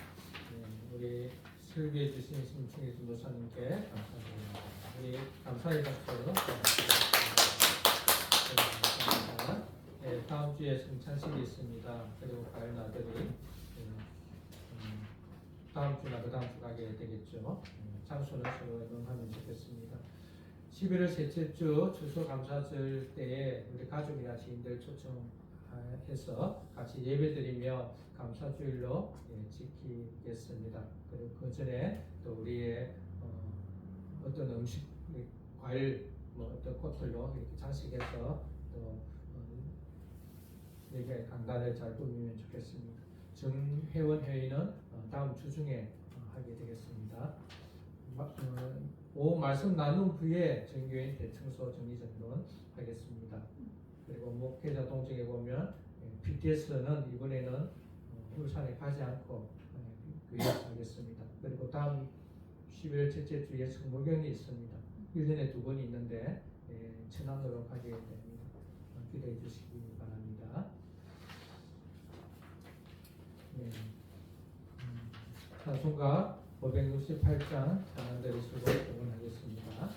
우리 설교해 주신 심충희 전도사님께 감사드립니다. 우리 감사의 박수로 감사합니다. 네, 다음 주에 성찬식이 있습니다. 그리고 과연 아들이 다음 주나 그 다음 주 가게 되겠죠. 장소는 서로 명하면 좋겠습니다. 11월 셋째 주 추수감사절 때에 우리 가족이나 지인들 초청해서 같이 예배드리며 감사주일로 지키겠습니다. 그리고 그 전에 또 우리의 어떤 음식, 과일 뭐 어떤 꽃들로 이렇게 장식해서 또 이렇게 강단을 잘 꾸미면 좋겠습니다. 정회원 회의는 다음 주 중에 하게 되겠습니다. 오후 말씀 나눈 후에 정교인 대청소 정리정돈 하겠습니다. 그리고 목회자 동정에 보면 PTS는 이번에는 울산에 가지 않고 교회에서 하겠습니다. 그리고 다음 11월 첫째 주에 성모견이 있습니다. 1년에 2번이 있는데 천안으로 가게 됩니다. 기대해 주시기 바랍니다. 네. 찬송가 568장 찬양대로 쓰고 공헌하겠습니다.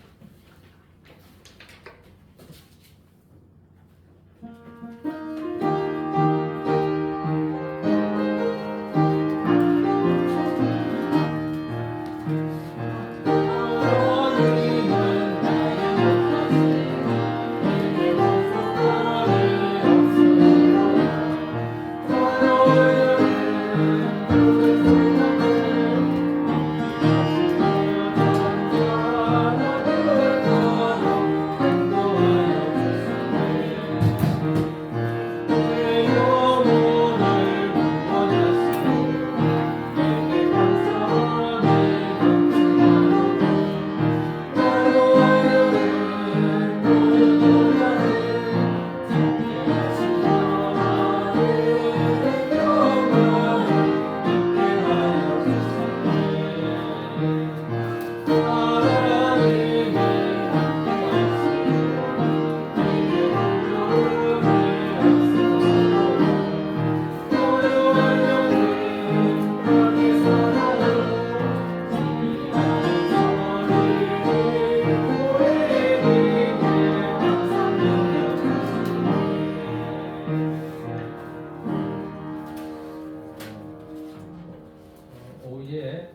오후에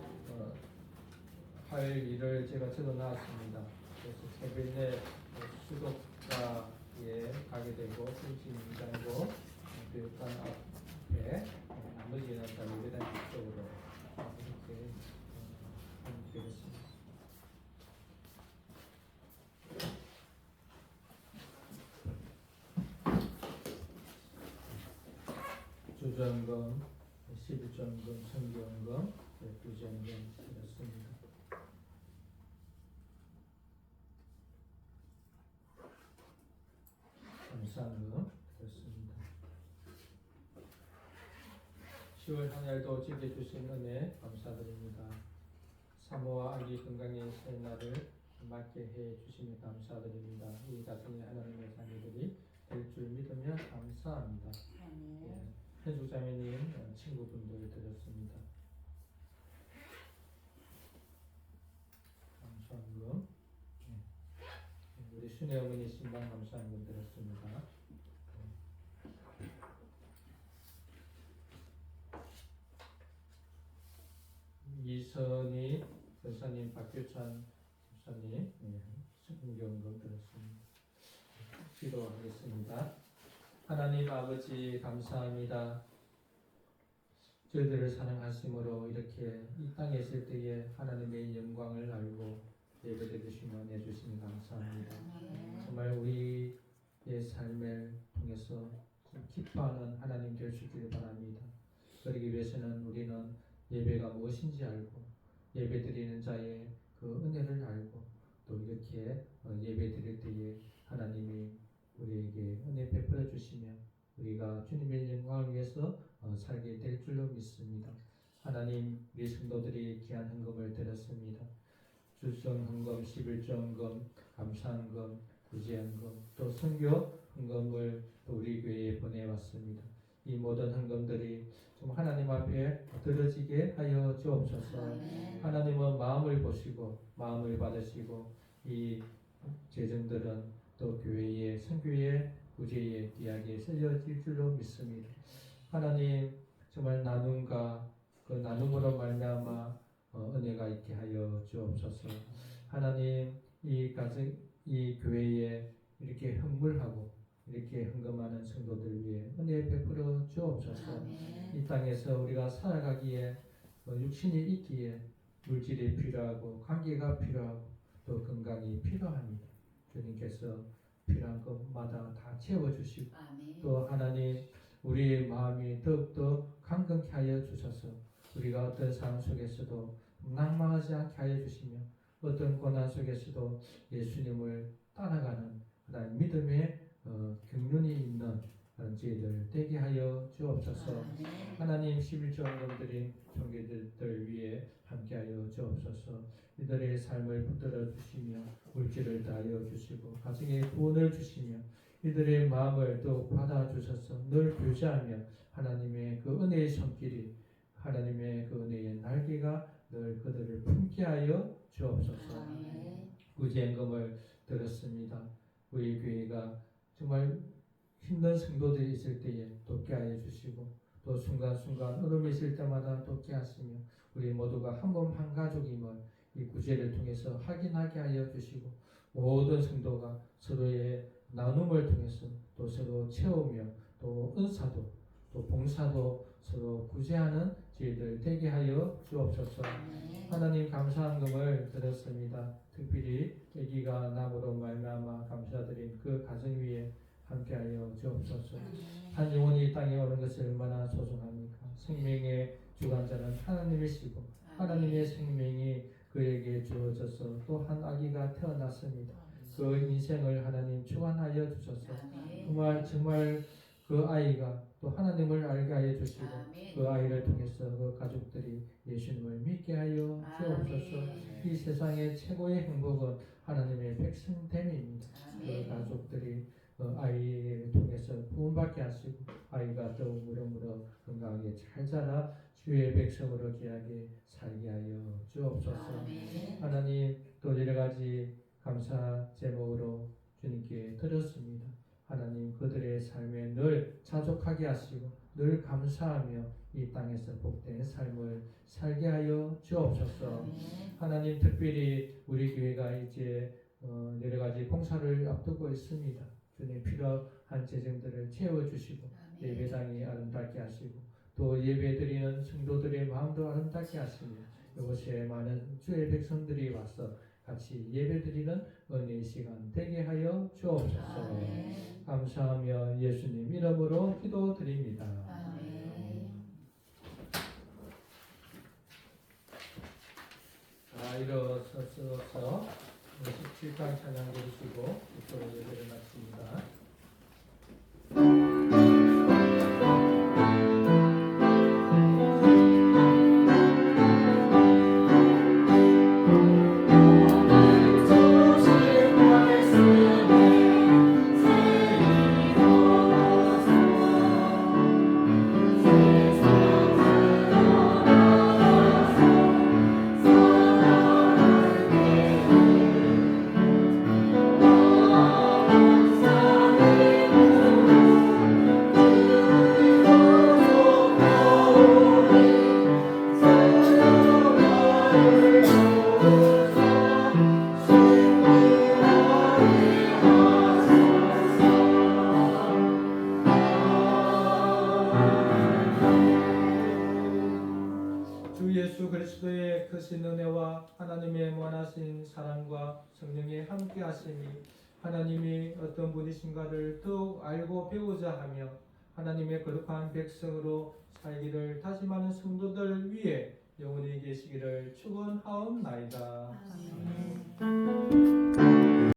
할 일을 제가 적어 놨습니다. 그래서 새벽에 수도가에 가게 되고 중심장고 교육관 앞에 나머지는 다 예배당 쪽으로 이렇게 하면 되겠습니다. 주점금, 11점금, 성경금, 12점금 드렸습니다. 감사금 드렸습니다. 10월 한 해도 지켜주신 은혜 감사드립니다. 사모와 아기 건강의 새 날을 맞게 해 주시며 감사드립니다. 이 가정의 하나님의 자녀들이 될 줄 믿으며 감사합니다. 해주자매님 친구분들 드렸습니다. 감사한금. 우리 순애 어머니 신방 감사한금 드렸습니다. 이선희 권사님, 박규찬 권사님 성경금 드렸습니다. 기도하겠습니다. 하나님 아버지 감사합니다. 저희들을 사랑하심으로 이렇게 이 땅에 있을 때에 하나님의 영광을 알고 예배드리시며 내주시니 감사합니다. 정말 우리의 삶을 통해서 기뻐하는 하나님 될 수 있기를 바랍니다. 그러기 위해서는 우리는 예배가 무엇인지 알고 예배드리는 자의 그 은혜를 알고 또 이렇게 예배드릴 때에 하나님이 우리에게 은혜 베풀어 주시며 우리가 주님의 영광을 위해서 살게 될 줄로 믿습니다. 하나님, 우리 성도들이 귀한 헌금을 드렸습니다. 주성 헌금, 11조헌금, 감사헌금, 구제헌금, 또 선교 헌금을 또 우리 교회에 보내왔습니다. 이 모든 헌금들이 좀 하나님 앞에 들어지게 하여 주옵소서. 하나님은 마음을 보시고 마음을 받으시고 이 재정들은 또 교회의 선교의 구제의 귀하게 쓰여질 줄로 믿습니다. 하나님, 정말 나눔과 그 나눔으로 말미암아 은혜가 있게 하여 주옵소서. 하나님, 이 가정, 이 교회에 이렇게 헌물하고 이렇게 헌금하는 성도들 위해 은혜 베풀어 주옵소서. 이 땅에서 우리가 살아가기에 육신이 있기에 물질이 필요하고 관계가 필요하고 또 건강이 필요합니다. 주님께서 필요한 것마다 다 채워주시고 아멘. 또 하나님 우리의 마음이 더욱더 강건케 하여 주셔서 우리가 어떤 상황 속에서도 낭망하지 않게 하여 주시며 어떤 고난 속에서도 예수님을 따라가는 그런 믿음의 경륜이 있는 그런 저희들 되게 하여 주옵소서. 아멘. 하나님 11조 헌금드린 종교들 위해 함께하여 주옵소서. 이들의 삶을 붙들어 주시며 물질을 다하여 주시고 가정에 구원을 주시며 이들의 마음을 또 받아 주셔서 늘 교제하며 하나님의 그 은혜의 손길이 하나님의 그 은혜의 날개가 늘 그들을 품게 하여 주옵소서. 아멘. 구제연금을 들었습니다. 우리 교회가 정말 힘든 성도들이 있을 때에 돕게 하여 주시고 또 순간순간 어려움이 있을 때마다 돕게 하시며 우리 모두가 한 몸 한 가족임을 이 구제를 통해서 확인하게 하여 주시고 모든 성도가 서로의 나눔을 통해서 또 서로 채우며 또 은사도 또 봉사도 서로 구제하는 저희들 되게 하여 주옵소서. 하나님 감사한 금을 드렸습니다. 특별히 아기가 남으로 말미암아 감사드린 그 가정 위에 함께하여 주옵소서. 한 영혼이 이 땅에 오는 것이 얼마나 소중합니까? 생명의 주관자는 하나님이시고 하나님의 생명이 그에게 주어져서 또 한 아기가 태어났습니다. 그 인생을 하나님 주관하여 주셔서 정말 그 아이가 또 하나님을 알게 하여 주시고 그 아이를 통해서 그 가족들이 예수님을 믿게 하여 주옵소서. 이 세상의 최고의 행복은 하나님의 백성됨입니다. 그 가족들이 아이를 통해서 구원받게 하시고 아이가 더욱 무럭무럭 건강하게 잘 자라 주의 백성으로 귀하게 살게 하여 주옵소서. 하나님 또 여러 가지 감사 제목으로 주님께 드렸습니다. 하나님 그들의 삶에 늘 자족하게 하시고 늘 감사하며 이 땅에서 복된 삶을 살게 하여 주옵소서. 하나님 특별히 우리 교회가 이제 여러 가지 봉사를 앞두고 있습니다. 주님 필요한 재정들을 채워주시고 예배당이 아름답게 하시고 또 예배드리는 성도들의 마음도 아름답게 하시며 이곳에 많은 주의 백성들이 와서 같이 예배드리는 은혜의 시간 되게 하여 주옵소서. 감사하며 예수님 이름으로 기도드립니다. 자, 일어서서 17강 찬양 부르시고 또 예배를 마칩니다. 주 예수 그리스도의 크신 은혜와 하나님의 무한하신 사랑과 성령의 함께하심이 하나님이 어떤 분이신가를 더욱 알고 배우자 하며 하나님의 거룩한 백성으로 살기를 다짐하는 성도들 위해 영원히 계시기를 축원하옵나이다. 아멘.